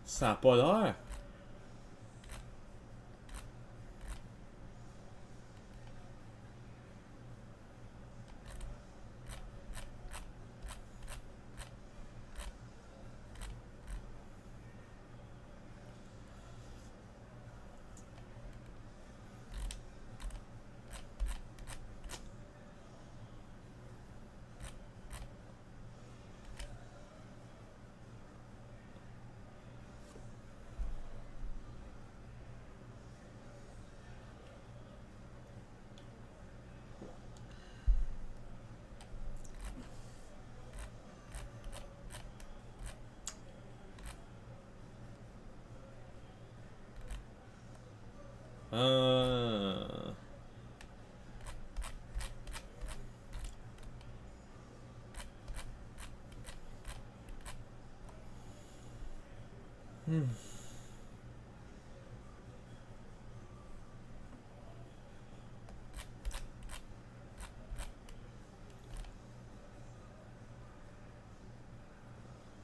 Speaker 1: Ça a pas l'air.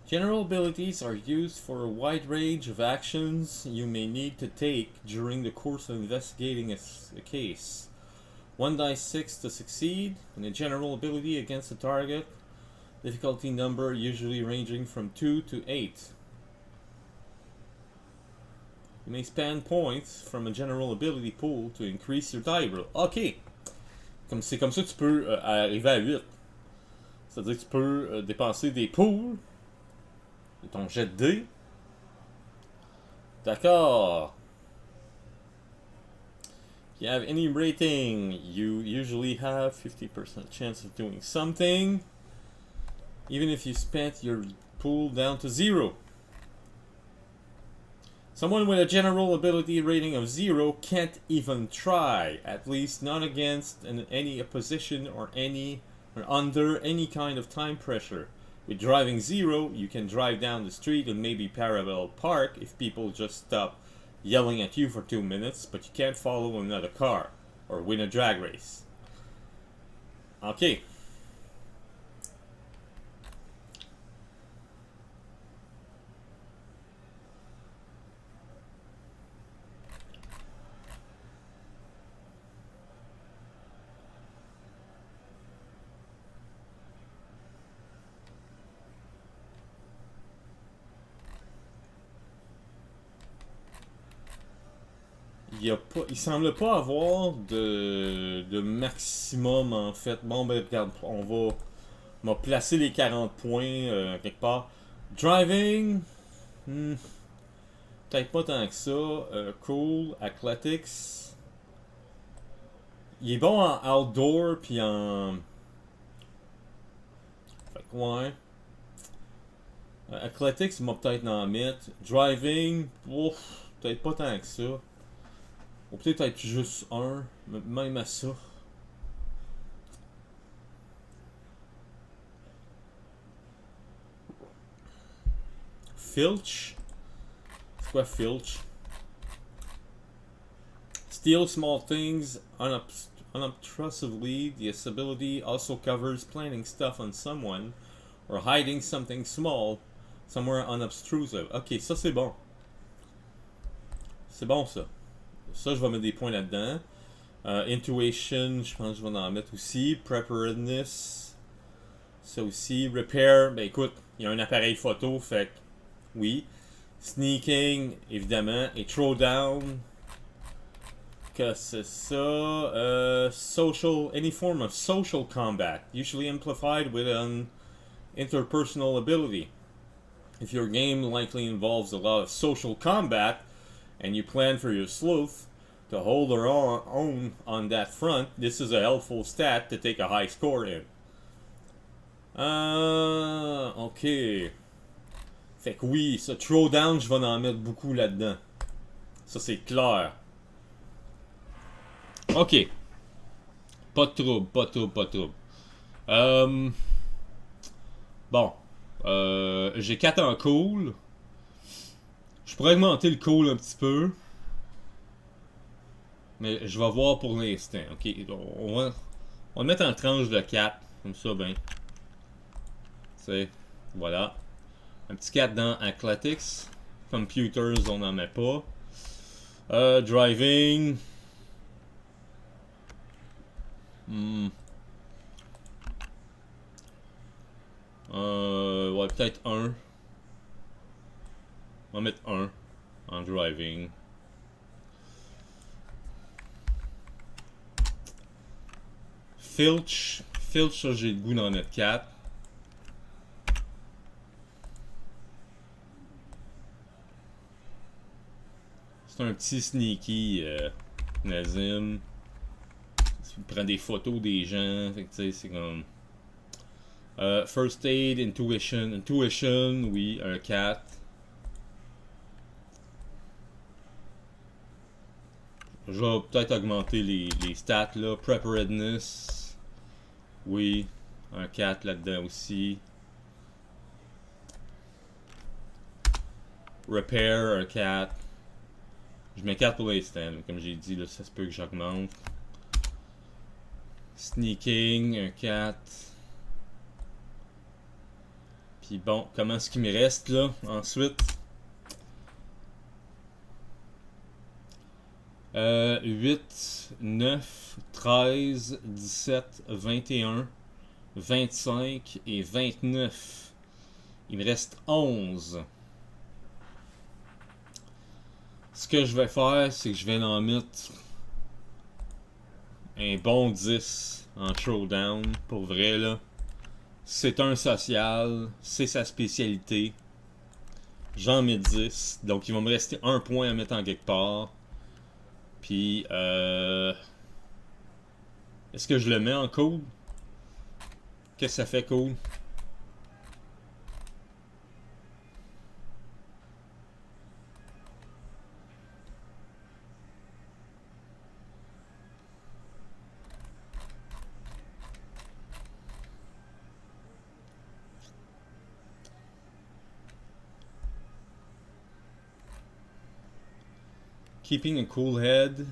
Speaker 1: General abilities are used for a wide range of actions you may need to take during the course of investigating a case. 1 dice 6 to succeed, and a general ability against a target. Difficulty number usually ranging from 2 to 8. You may spend points from a general ability pool to increase your die roll. Ok! C'est comme ça que tu peux arriver à 8. C'est-à-dire que tu peux dépenser des pools de ton jet de dés. D'accord. If you have any rating, you usually have 50% chance of doing something, even if you spent your pool down to 0. Someone with a general ability rating of 0 can't even try, at least not against any opposition or under any kind of time pressure. With driving 0, you can drive down the street and maybe parallel park if people just stop yelling at you for 2 minutes, but you can't follow another car or win a drag race. Ok. Il semble pas avoir de maximum en fait. Bon ben regarde, on va placer les 40 points quelque part. Driving, peut-être pas tant que ça. Cool, athletics. Il est bon en outdoor puis en. Fait que ouais. Athletics, il m'a peut-être en mettre. Driving, ouf, peut-être pas tant que ça. Ou peut-être être juste un, même à ça. Filch. C'est quoi Filch? Steal small things unobtrusively. This ability also covers planting stuff on someone or hiding something small somewhere unobtrusive. Ok, ça c'est bon. C'est bon ça. Ça, je vais mettre des points là-dedans. Intuition, je pense que je vais en mettre aussi. Preparedness. Ça aussi. Repair, ben écoute, il y a un appareil photo, fait que oui. Sneaking, évidemment. Et throwdown. Que c'est ça. Social, any form of social combat. Usually amplified with an interpersonal ability. If your game likely involves a lot of social combat, and you plan for your sleuth to hold her own on that front, this is a helpful stat to take a high score in. Ok. Fait que oui, ce throwdown, je vais en mettre beaucoup là-dedans. Ça, c'est clair. Ok. Pas de trouble, pas de trouble, pas de trouble. Bon. J'ai 4 en cool. Je pourrais augmenter le cool un petit peu. Mais je vais voir pour l'instant. Ok, on va mettre en tranche de 4. Comme ça, ben. C'est. Voilà. Un petit 4 dans Athletics. Computers, on n'en met pas. Driving. Hmm. Ouais, peut-être 1. On va mettre 1 en driving. Filch. Filch, ça, j'ai le goût d'en mettre 4. C'est un petit sneaky Nazim. Il prend des photos des gens. Fait que tu sais, c'est comme. First Aid, Intuition. Intuition, oui, un 4. Je vais peut-être augmenter les stats là. Preparedness, oui, un 4 là-dedans aussi. Repair, un 4. Je mets 4 pour l'instant. Comme j'ai dit, là, ça se peut que j'augmente. Sneaking, un 4. Puis bon, comment est-ce qu'il me reste là ensuite? 8, 9, 13, 17, 21, 25 et 29. Il me reste 11. Ce que je vais faire, c'est que je vais en mettre un bon 10 en throwdown. Pour vrai, là. C'est un social. C'est sa spécialité. J'en mets 10. Donc, il va me rester un point à mettre en quelque part. Puis, est-ce que je le mets en cool? Qu'est-ce que ça fait cool? Keeping a cool head.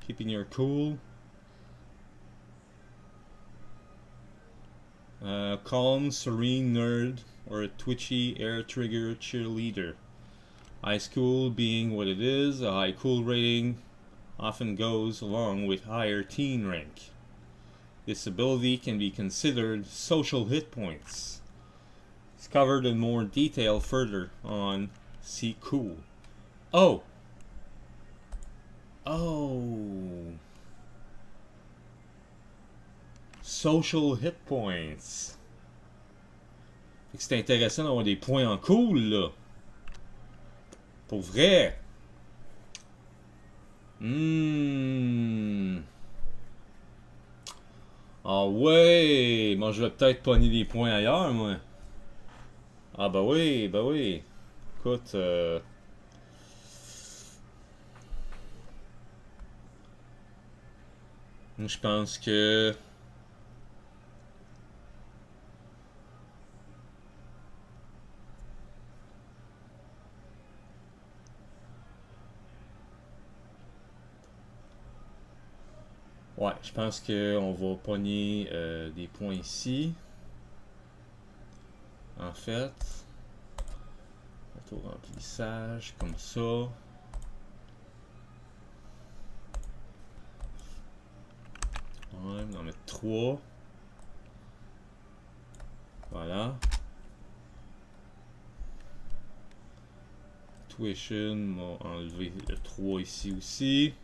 Speaker 1: Keeping your cool. Calm, serene nerd, or a twitchy air trigger cheerleader. High school being what it is, a high cool rating often goes along with higher teen rank. This ability can be considered social hit points. It's covered in more detail further on See Cool. Oh! Oh! Social hit points. Fait que c'est intéressant d'avoir des points en cool, là. Pour vrai. Ah ouais. Moi, je vais peut-être pogner des points ailleurs, moi. Ah bah oui, bah oui. Écoute, je pense que... Ouais, je pense qu'on va pogner des points ici. En fait. Auto-remplissage, comme ça. Ouais, on va en mettre 3. Voilà. Tuition, on va enlever le 3 ici aussi.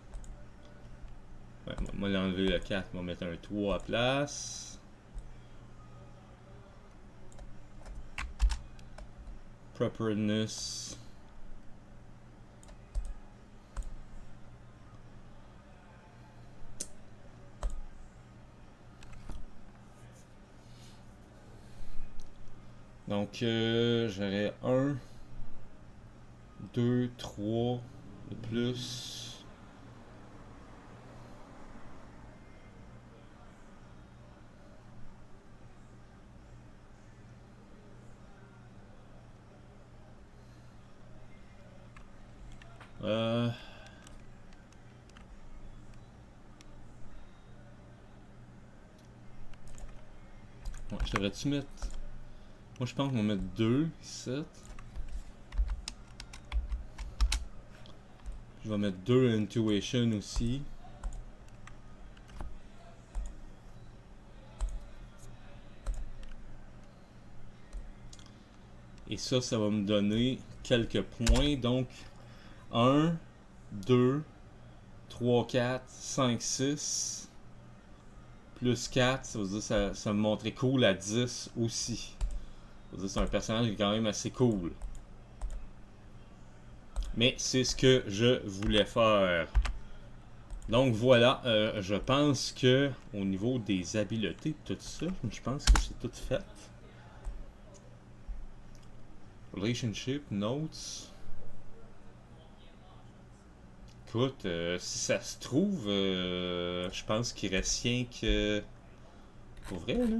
Speaker 1: Ouais, moi l'enlever le 4, on va mettre un 3 à place. Preparedness. Donc j'aurais 1, 2, 3 de plus. je devrais-tu mettre... Moi, je pense qu'on va mettre 2 ici. Je vais mettre 2 intuition aussi. Et ça va me donner quelques points. Donc, 1, 2, 3, 4, 5, 6. Plus 4, ça veut dire que ça me montrait cool à 10 aussi. Ça veut dire que c'est un personnage qui est quand même assez cool. Mais c'est ce que je voulais faire. Donc voilà, je pense que au niveau des habiletés, tout ça, je pense que c'est tout fait. Relationship, notes. Écoute, si ça se trouve, je pense qu'il reste rien que... Pour vrai, là?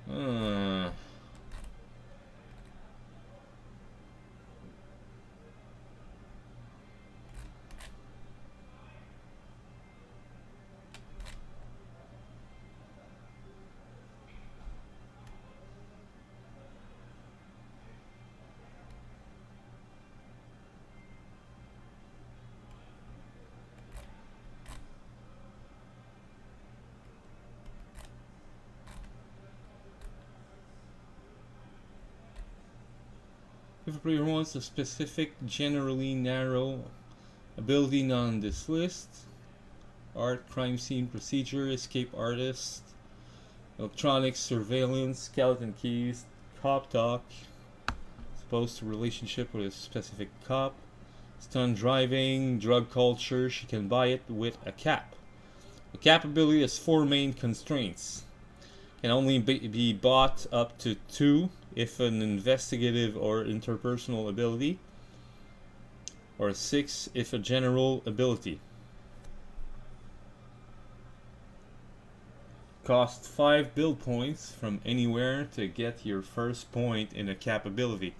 Speaker 1: Hmm. If a player wants a specific, generally narrow ability on this list, art, crime scene, procedure, escape artist, electronics, surveillance, skeleton keys, cop talk, supposed to relationship with a specific cop, stunt driving, drug culture, she can buy it with a cap. The cap ability has 4 main constraints. Can only be bought up to 2 if an investigative or interpersonal ability, or 6 if a general ability. Cost 5 build points from anywhere to get your first point in a cap ability.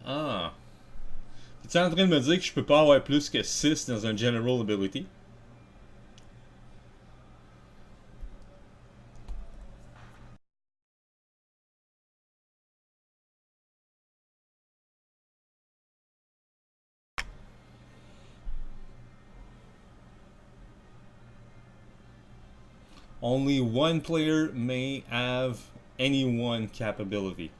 Speaker 1: Ah. Tu es en train de me dire que je peux pas avoir plus que 6 dans un general ability? Only one player may have any one capability.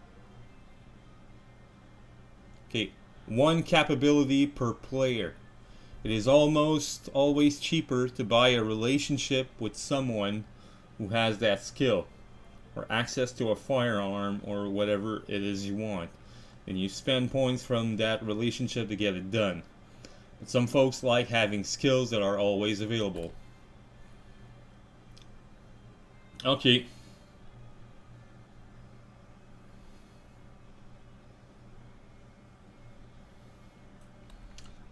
Speaker 1: Okay, one capability per player. It is almost always cheaper to buy a relationship with someone who has that skill, or access to a firearm, or whatever it is you want. And you spend points from that relationship to get it done. But some folks like having skills that are always available. Ok.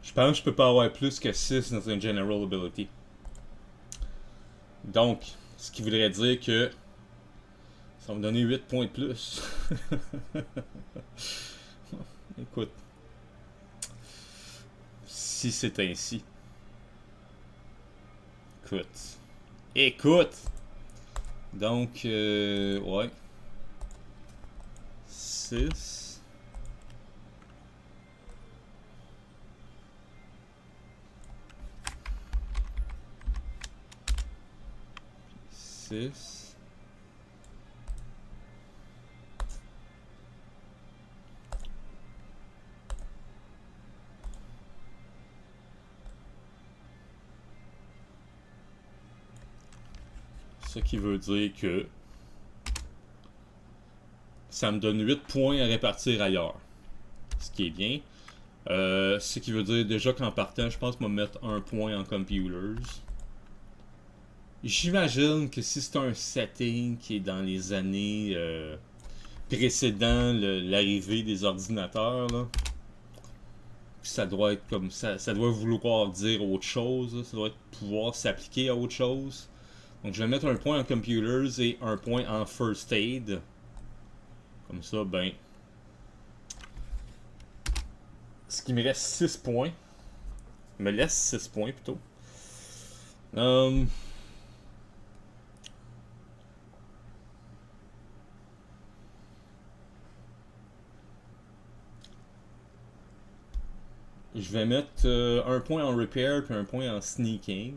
Speaker 1: Je pense que je peux pas avoir plus que 6 dans un General Ability. Donc, ce qui voudrait dire que ça va me donner 8 points de plus. Écoute. Si c'est ainsi. Écoute. Donc, ouais. 6. 6. Ce qui veut dire que ça me donne 8 points à répartir ailleurs. Ce qui est bien. Ce qui veut dire déjà qu'en partant, je pense que je vais mettre 1 point en computers. J'imagine que si c'est un setting qui est dans les années précédant l'arrivée des ordinateurs, là, ça doit être comme ça doit vouloir dire autre chose, là, ça doit pouvoir s'appliquer à autre chose. Donc je vais mettre un point en computers et un point en first aid. Comme ça, ben... Ce qui me reste 6 points. Me laisse 6 points plutôt. Je vais mettre un point en repair puis un point en sneaking.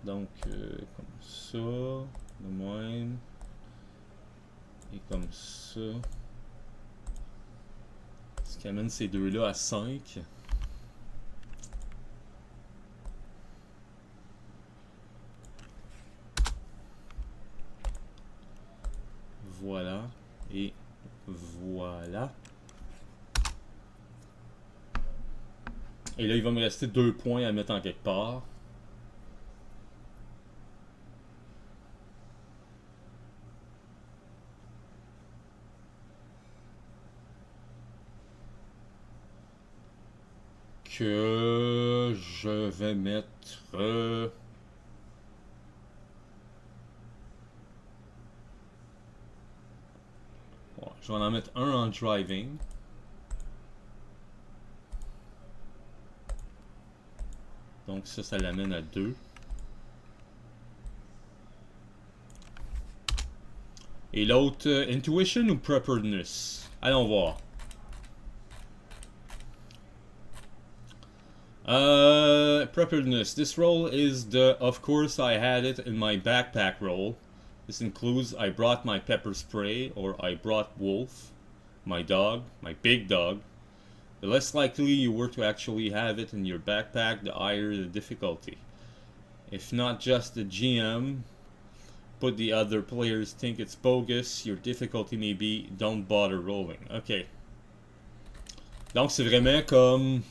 Speaker 1: Donc, comme ça, de même. Et comme ça. Ce qui amène ces deux-là à 5. Voilà. Et voilà. Et là, il va me rester 2 points à mettre en quelque part. Que je vais mettre... je vais en mettre un en driving. Donc ça l'amène à 2. Et l'autre, intuition ou preparedness? Allons voir. Preparedness. This roll is the, of course I had it in my backpack roll. This includes I brought my pepper spray or I brought Wolf, my dog, my big dog. The less likely you were to actually have it in your backpack, the higher the difficulty. If not just the GM, but the other players think it's bogus, your difficulty may be don't bother rolling. Ok. Donc c'est vraiment comme...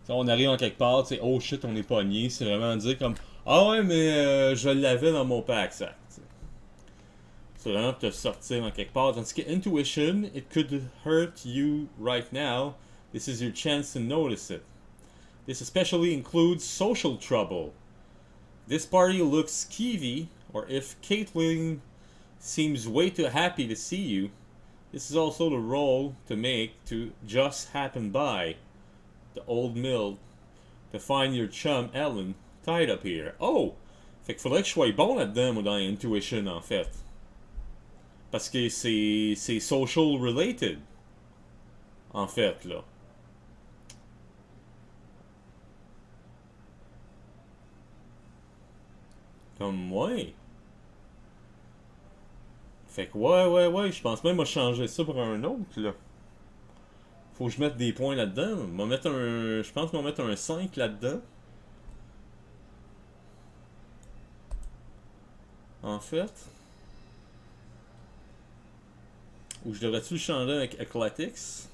Speaker 1: on arrive en quelque part, tu sais, oh shit, on est pogné. C'est vraiment dire comme, ah ouais, mais je l'avais dans mon pack, ça. C'est vraiment te sortir en quelque part. Tandis que intuition, it could hurt you right now. This is your chance to notice it. This especially includes social trouble. This party looks skeevy, or if Caitlin seems way too happy to see you, this is also the roll to make to just happen by the old mill to find your chum Ellen tied up here. Oh! Fait qu'il faudrait que je sois bon là-dedans, moi, dans Intuition, en fait. Parce que c'est social related. En fait, là. Comme, ouais. Fait que, ouais, je pense même à changer ça pour un autre, là. Faut que je mette des points là-dedans. Je pense qu'on va mettre un 5 là-dedans. En fait. Ou je devrais-tu le changer avec Athletics?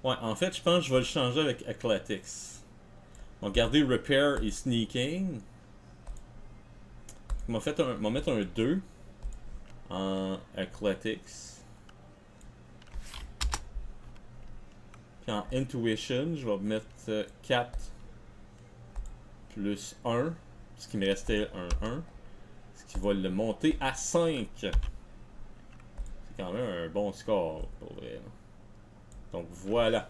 Speaker 1: Ouais, en fait, je pense que je vais le changer avec Athletics. On va garder Repair et Sneaking. On va mettre un 2 en Athletics. Puis en Intuition, je vais mettre 4 plus 1. Ce qui me restait un 1. Ce qui va le monter à 5. C'est quand même un bon score, pour vrai. Donc voilà.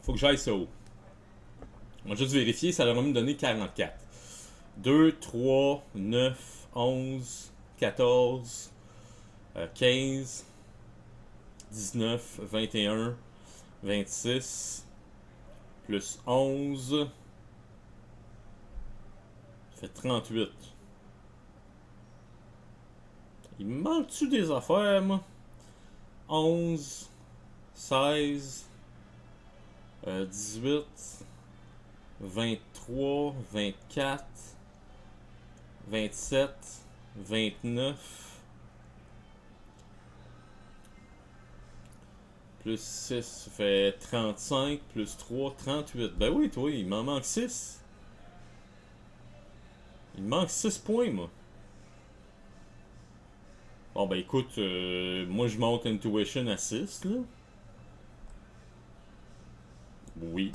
Speaker 1: Faut que j'aille ça haut. On va juste vérifier, ça va me donner 44. 2, 3, 9, 11, 14, 15, 19, 21, 26, plus 11, ça fait 38. Il me manque-tu des affaires, moi? 11, 16, 18, 23, 24, 27, 29, plus 6, ça fait 35, plus 3, 38. Ben oui, toi, il m'en manque 6. Il me manque 6 points, moi. Bon, ben écoute, moi je monte Intuition à 6, là. Oui.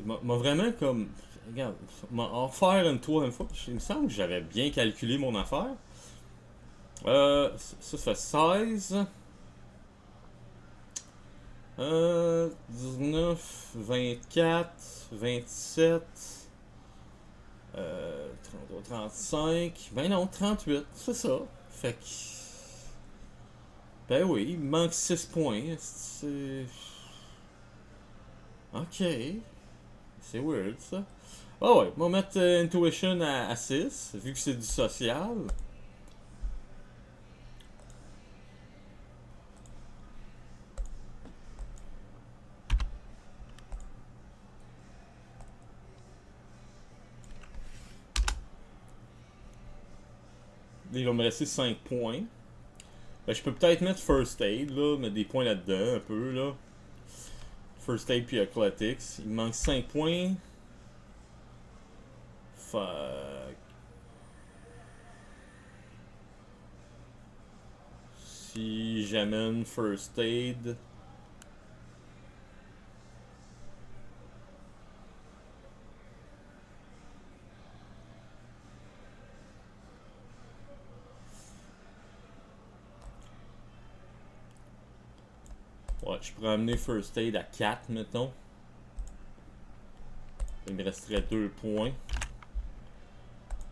Speaker 1: M'a vraiment comme. Regarde, en faire une troisième fois. Il me semble que j'avais bien calculé mon affaire. Ça fait 16. 19, 24, 27, 33, 35. Ben non, 38, c'est ça. Fait que. Ben oui, il me manque 6 points. C'est. Ok. C'est weird ça. Ah ouais, on va mettre Intuition à 6, vu que c'est du social. Il va me rester 5 points. Ben, je peux peut-être mettre First Aid, là, mettre des points là-dedans, un peu, là. First Aid puis Athletics. Il me manque 5 points. Fuck. Si j'amène First Aid. Ouais, je pourrais amener First Aid à 4, mettons. Il me resterait 2 points.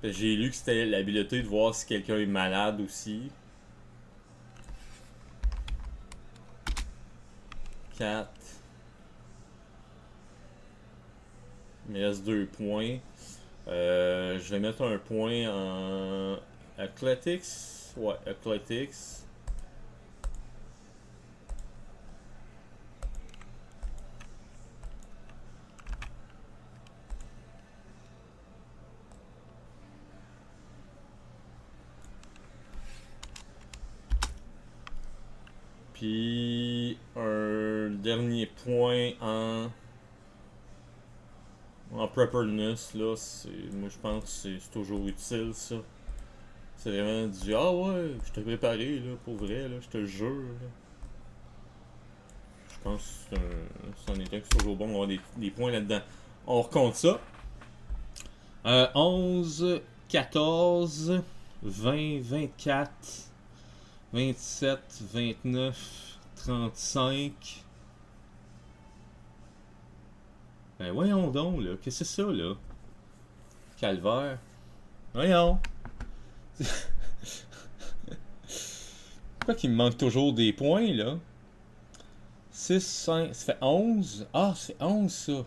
Speaker 1: J'ai lu que c'était l'habileté de voir si quelqu'un est malade aussi. 4. Il me reste 2 points. Je vais mettre un point en Athletics. Ouais, Athletics. Puis un dernier point en preparedness, là, moi je pense que c'est toujours utile ça. C'est vraiment du ah ouais, je t'ai préparé là, pour vrai, là, je te jure. Là. Je pense que c'en est un qui est toujours bon d'avoir des points là-dedans. On recompte ça. 11, 14, 20, 24, 27, 29, 35. Ben voyons donc, là. Qu'est-ce que c'est ça, là? Calvaire. Voyons. Pourquoi qu'il me manque toujours des points, là? 6, 5, ça fait 11. Ah, ça fait 11, ça.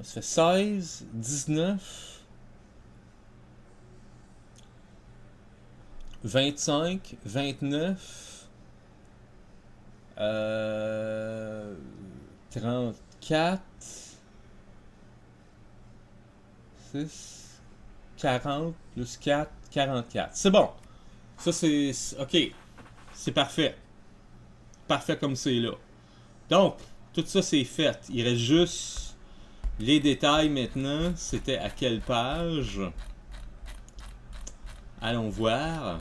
Speaker 1: Ça fait 16, 19, 25, 29, 34, 6, 40, plus 4, 44. C'est bon. Ça, c'est... OK. C'est parfait. Parfait comme c'est là. Donc, tout ça, c'est fait. Il reste juste... Les détails maintenant, c'était à quelle page? Allons voir.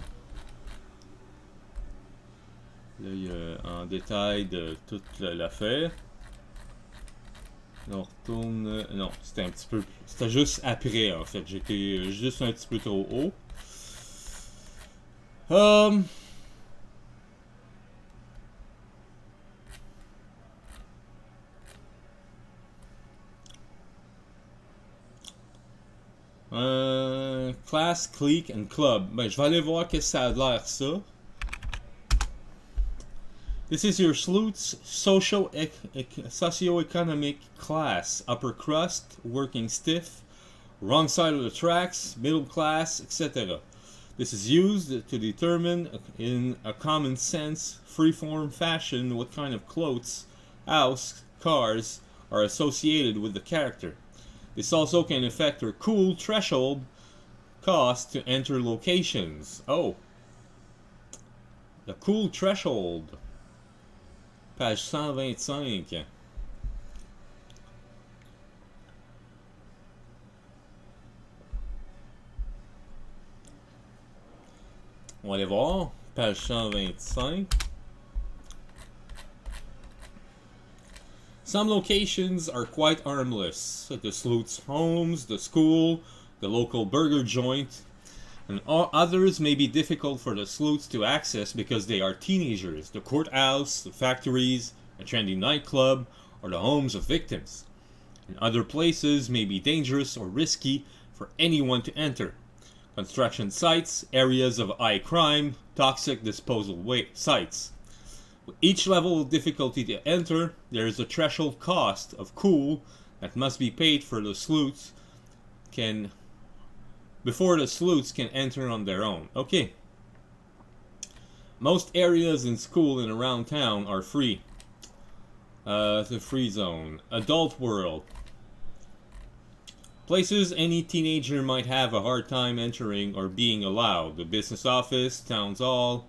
Speaker 1: Là, il y a en détail de toute l'affaire. On retourne... Non, c'était un petit peu... C'était juste après, en fait. J'étais juste un petit peu trop haut. Class, clique and club. Ben, je vais aller voir qu'est-ce que ça a l'air ça. This is your sleuth's socio-economic class. Upper crust, working stiff, wrong side of the tracks, middle class, etc. This is used to determine in a common sense, free-form fashion what kind of clothes, house, cars are associated with the character. This also can affect her cool threshold, cost to enter locations. Oh. The cool threshold. Page 125. On va aller voir. Page 125. Some locations are quite harmless. The sleuth's homes, the school, the local burger joint, and others may be difficult for the sleuths to access because they are teenagers. The courthouse, the factories, a trendy nightclub, or the homes of victims. And other places may be dangerous or risky for anyone to enter. Construction sites, areas of high crime, toxic disposal sites. With each level of difficulty to enter, there is a threshold cost of cool that must be paid for the sleuths before the sleuths can enter on their own. Okay. Most areas in school and around town are free. The free zone. Adult world. Places any teenager might have a hard time entering or being allowed. The business office, town's hall,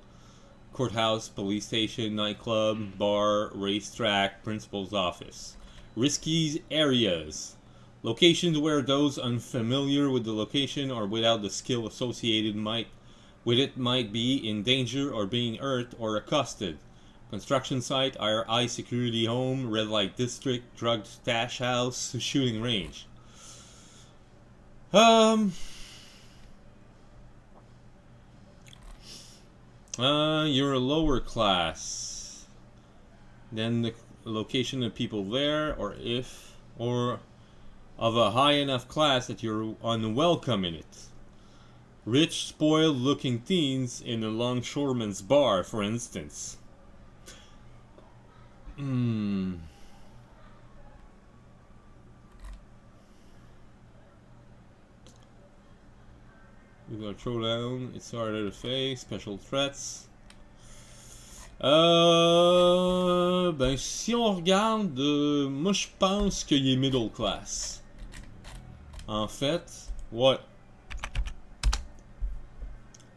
Speaker 1: courthouse, police station, nightclub, bar, racetrack, principal's office. Risky areas. Locations where those unfamiliar with the location or without the skill associated with it might be in danger or being hurt or accosted. Construction site, our high security home, red light district, drug stash house, shooting range. You're a lower class than the location of people there, or of a high enough class that you're unwelcome in it. Rich, spoiled-looking teens in a longshoreman's bar, for instance. We got throwdown, it's harder to face, special threats. Ben si on regarde, moi je pense qu'il est middle class. En fait, ouais.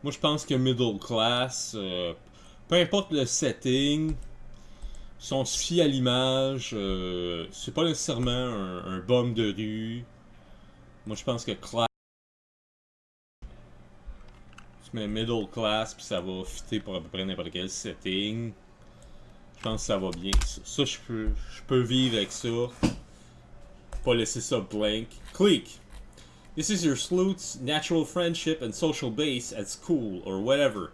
Speaker 1: Moi je pense que middle class, peu importe le setting, si on se fie à l'image, c'est pas nécessairement un bum de rue. Moi je pense que class, mais middle class, puis ça va fitter pour à peu près n'importe quel setting. Je pense que ça va bien. Ça, je peux vivre avec ça. Pas laisser ça blank. Clique. This is your sleuth's natural friendship and social base at school or whatever.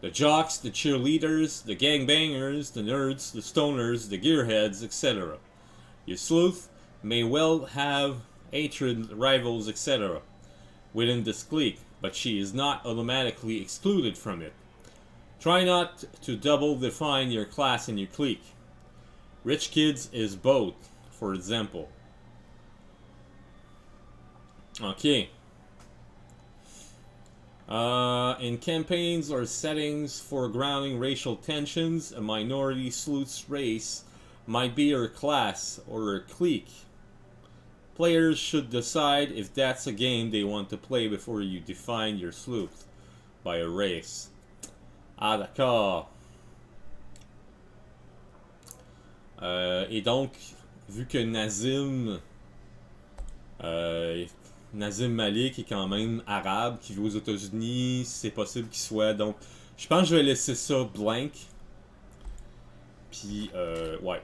Speaker 1: The jocks, the cheerleaders, the gangbangers, the nerds, the stoners, the gearheads, etc. Your sleuth may well have hatred, rivals, etc. within this clique, but she is not automatically excluded from it. Try not to double define your class and your clique. Rich kids is both, for example. Okay. In campaigns or settings foregrounding racial tensions, a minority sleuth's race might be her class or her clique. Players should decide if that's a game they want to play before you define your sleuth by a race. Ah, d'accord. Et donc, vu que Nazim Malik est quand même arabe, qui vit aux États-Unis, c'est possible qu'il soit. Donc, je pense que je vais laisser ça blank. Puis, ouais.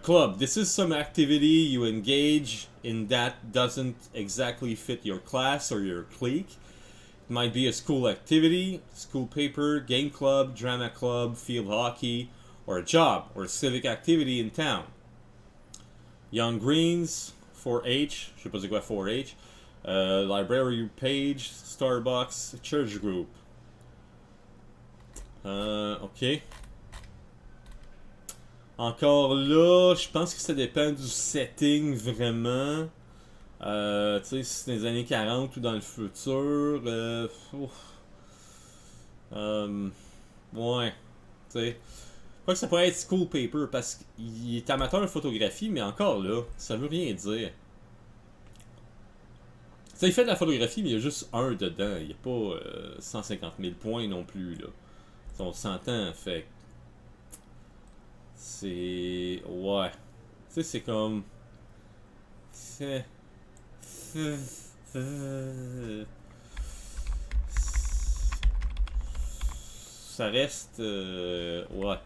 Speaker 1: Club. This is some activity you engage in that doesn't exactly fit your class or your clique. It might be a school activity, school paper, game club, drama club, field hockey, or a job or a civic activity in town. Young Greens, 4-H, je sais pas c'est quoi 4-H, library page, Starbucks, church group. Ok. Encore là, je pense que ça dépend du setting vraiment. Tu sais, si c'est dans les années 40 ou dans le futur. Ouais. Tu sais. Je crois que ça pourrait être school paper parce qu'il est amateur de photographie, mais encore là, ça veut rien dire. Ça, il fait de la photographie, mais il y a juste un dedans. Il n'y a pas 150 000 points non plus, là. On s'entend, fait. C'est. Ouais. Tu sais, c'est comme. C'est. Ça reste. Ouais.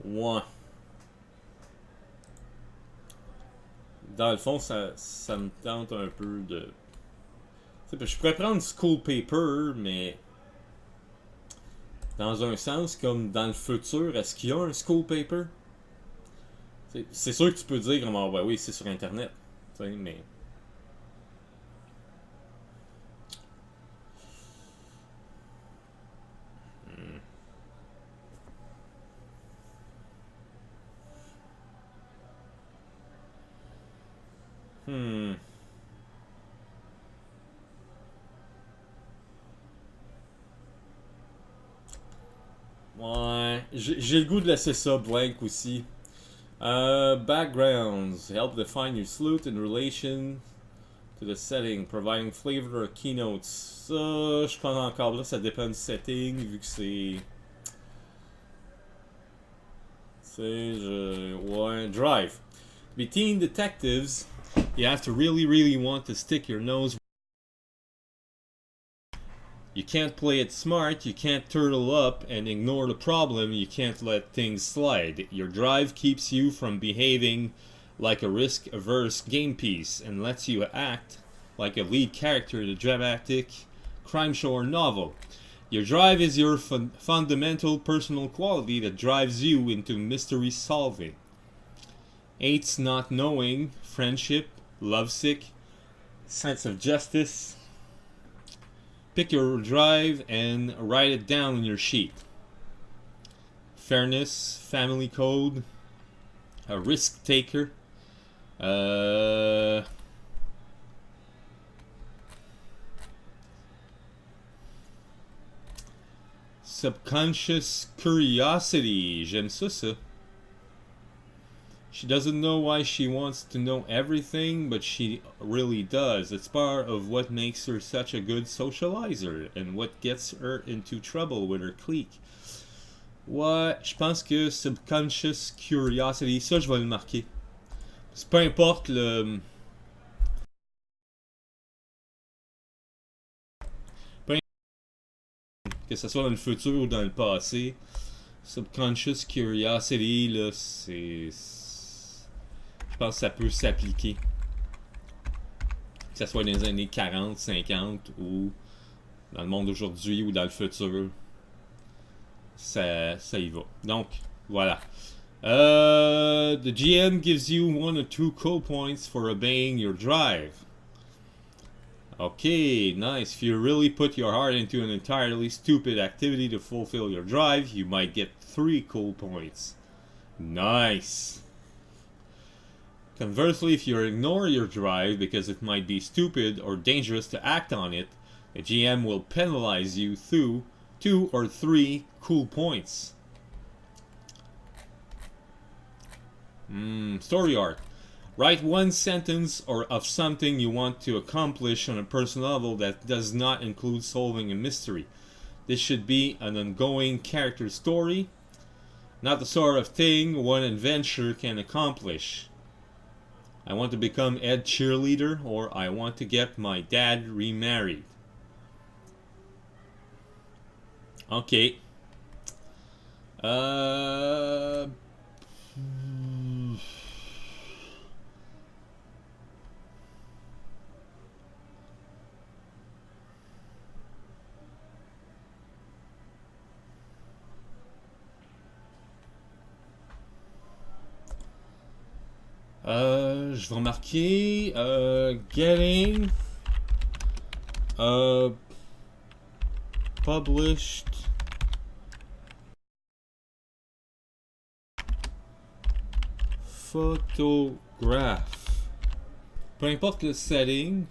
Speaker 1: Ouais. Dans le fond, ça me tente un peu de. Tu sais, je pourrais prendre School Paper, mais. Dans un sens, comme dans le futur, est-ce qu'il y a un School Paper? C'est sûr que tu peux dire, comme, ah, ben oui, c'est sur Internet. Tu sais, mais. Hmm. Ouais. J'ai le goût de laisser ça blank aussi. Backgrounds. Help define your sleuth in relation to the setting, providing flavor or keynotes. Ça, je pense encore là, ça dépend du setting, vu que c'est. Ouais, drive. To be teen detectives, you have to really, really want to stick your nose. You can't play it smart, you can't turtle up and ignore the problem, you can't let things slide. Your drive keeps you from behaving like a risk-averse game piece and lets you act like a lead character in a dramatic crime show or novel. Your drive is your fundamental personal quality that drives you into mystery solving. Hates not knowing, friendship, lovesick, sense of justice. Pick your drive and write it down on your sheet. Fairness, family code, a risk taker, subconscious curiosity. J'aime ça. She doesn't know why she wants to know everything, but she really does. It's part of what makes her such a good socializer and what gets her into trouble with her clique. Ouais, je pense que subconscious curiosity, ça je vais le marquer. Peu importe le. Peu importe que ce soit dans le futur ou dans le passé, subconscious curiosity, là, c'est. Je pense que ça peut s'appliquer. Que ce soit dans les années 40, 50 ou dans le monde d'aujourd'hui ou dans le futur. Ça y va. Donc, voilà. The GM gives you 1 or 2 cool points for obeying your drive. Okay, nice. If you really put your heart into an entirely stupid activity to fulfill your drive, you might get 3 cool points. Nice. Conversely, if you ignore your drive because it might be stupid or dangerous to act on it, the GM will penalize you through 2 or 3 cool points. Story arc. Write one sentence or of something you want to accomplish on a personal level that does not include solving a mystery. This should be an ongoing character story, not the sort of thing one adventure can accomplish. I want to become Ed cheerleader, or I want to get my dad remarried. Okay. Je vais remarquer getting published photograph. Peu importe le setting,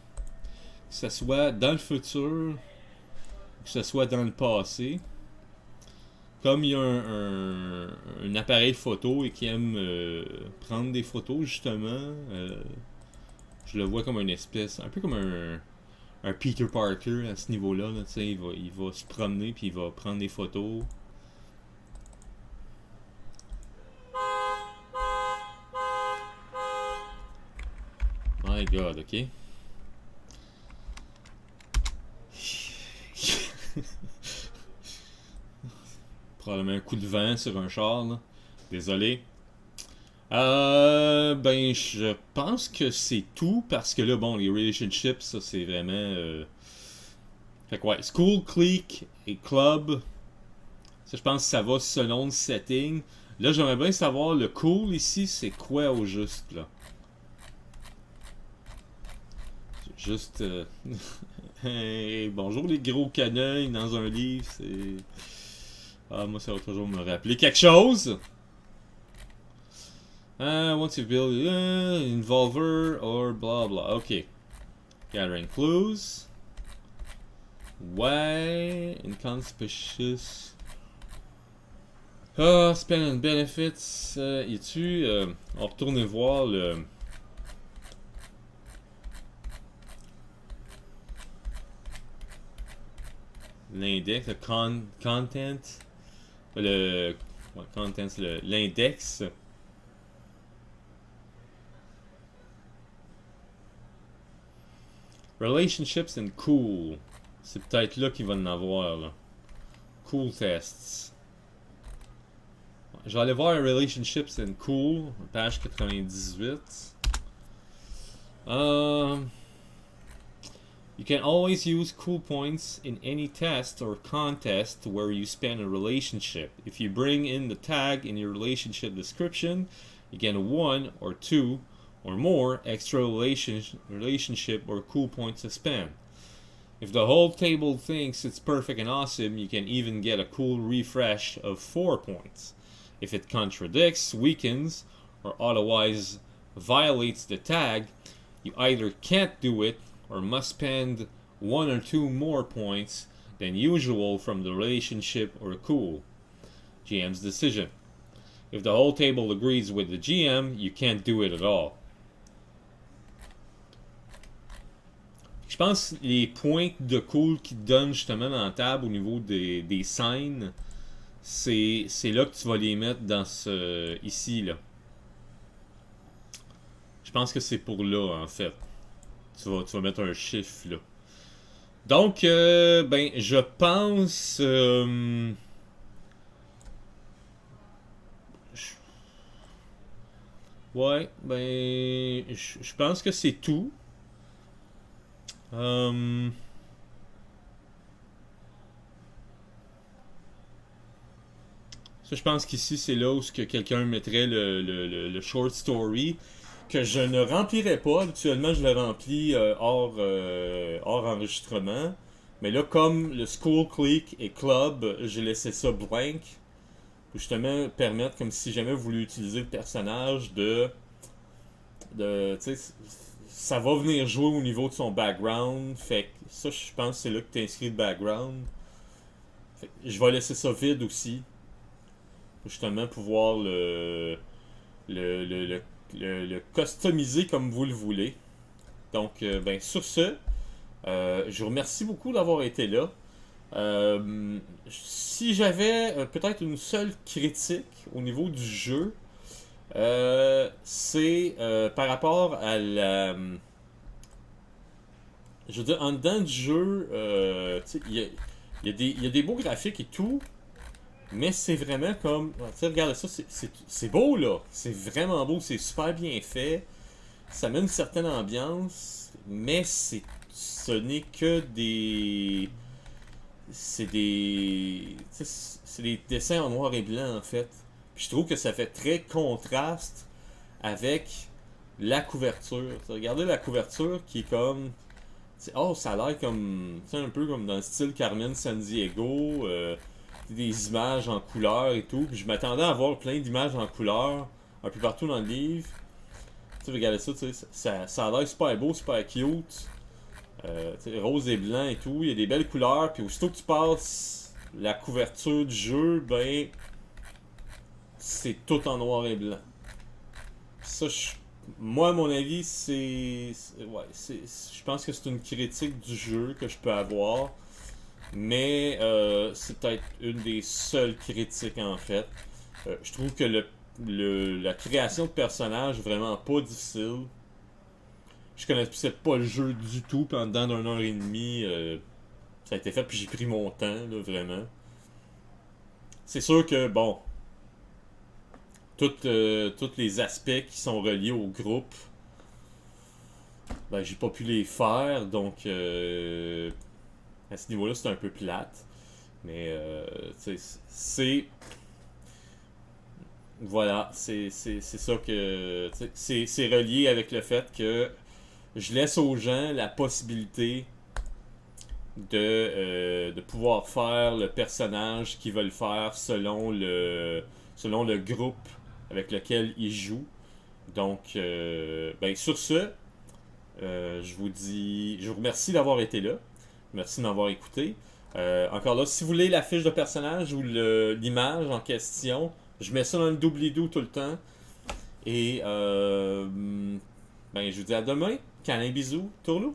Speaker 1: que ce soit dans le futur, que ce soit dans le passé, comme il y a un appareil photo et qui aime prendre des photos justement, Je le vois comme une espèce, un peu comme un Peter Parker à ce niveau-là. Là, il va se promener puis il va prendre des photos. My God, ok. Probablement un coup de vent sur un char, là. Désolé. Ben, je pense que c'est tout parce que là, bon, les relationships, ça c'est vraiment. Fait que ouais, school, clique et club. Ça, je pense que ça va selon le setting. Là, j'aimerais bien savoir le cool ici, c'est quoi au juste, là. Juste. Hey, bonjour les gros caneuils dans un livre, c'est. Ah, moi, ça va toujours me rappeler quelque chose. Once you build involver or blah blah. Ok. Gathering clues. Why inconspicuous. Ah, spend and benefits. Y a-tu. On retourne voir le. L'index, le content. Le. Ouais, content, c'est l'index. Relationships and cool. C'est peut-être là qu'il va en avoir, là. Cool tests. Je vais aller voir Relationships and Cool, page 98. You can always use cool points in any test or contest where you span a relationship. If you bring in the tag in your relationship description, you get a 1 or 2 or more extra relationship or cool points to span. If the whole table thinks it's perfect and awesome, you can even get a cool refresh of 4 points. If it contradicts, weakens, or otherwise violates the tag, you either can't do it or must spend 1 or 2 more points than usual from the relationship or cool. GM's decision. If the whole table agrees with the GM, you can't do it at all. Je pense que les points de cool qui te donnent justement dans la table au niveau des scènes, c'est là que tu vas les mettre dans ce ici là. Je pense que c'est pour là en fait. Tu vas mettre un chiffre là. Donc ben je pense ouais ben je pense que c'est tout. Ça, je pense qu'ici, c'est là où que quelqu'un mettrait le short story que je ne remplirai pas. Habituellement, je le remplis hors enregistrement. Mais là, comme le School, Click et Club, j'ai laissé ça blank. Pour justement permettre, comme si jamais vous voulez utiliser le personnage tu sais, ça va venir jouer au niveau de son background. Fait que ça, je pense que c'est là que tu inscris le background. Fait que je vais laisser ça vide aussi. Pour justement pouvoir le customiser comme vous le voulez. Donc, ben, sur ce, je vous remercie beaucoup d'avoir été là. Si j'avais peut-être une seule critique au niveau du jeu, c'est par rapport à la. Je veux dire, en dedans du jeu, il y a des beaux graphiques et tout, mais c'est vraiment comme. Tu sais, regarde ça, c'est beau là. C'est vraiment beau, c'est super bien fait. Ça met une certaine ambiance, mais ce n'est que des. C'est des. C'est des dessins en noir et blanc en fait. Puis je trouve que ça fait très contraste avec la couverture. Regardez la couverture qui est comme. Oh, ça a l'air comme. Un peu comme dans le style Carmen Sandiego. Des images en couleur et tout. Puis je m'attendais à voir plein d'images en couleur un peu partout dans le livre. Tu sais, regardez ça, ça a l'air super beau, super cute. Rose et blanc et tout. Il y a des belles couleurs. Puis aussitôt que tu passes la couverture du jeu, ben. C'est tout en noir et blanc. Ça, Moi, à mon avis, ouais, je pense que c'est une critique du jeu que je peux avoir, mais c'est peut-être une des seules critiques en fait. Je trouve que la création de personnages est vraiment pas difficile. Je connaissais pas le jeu du tout pendant d'une heure et demie. Ça a été fait, puis j'ai pris mon temps, là, vraiment. C'est sûr que, bon, tous les aspects qui sont reliés au groupe, ben, j'ai pas pu les faire, donc à ce niveau-là, c'est un peu plate. Mais, c'est. Voilà, c'est ça que. C'est relié avec le fait que je laisse aux gens la possibilité de pouvoir faire le personnage qu'ils veulent faire selon le groupe avec lequel ils jouent. Donc, ben, sur ce, je vous remercie d'avoir été là. Merci de m'avoir écouté. Encore là, si vous voulez la fiche de personnage ou l'image en question, je mets ça dans le double-doo tout le temps. Et ben, je vous dis à demain. Câlin, bisous, tourlou.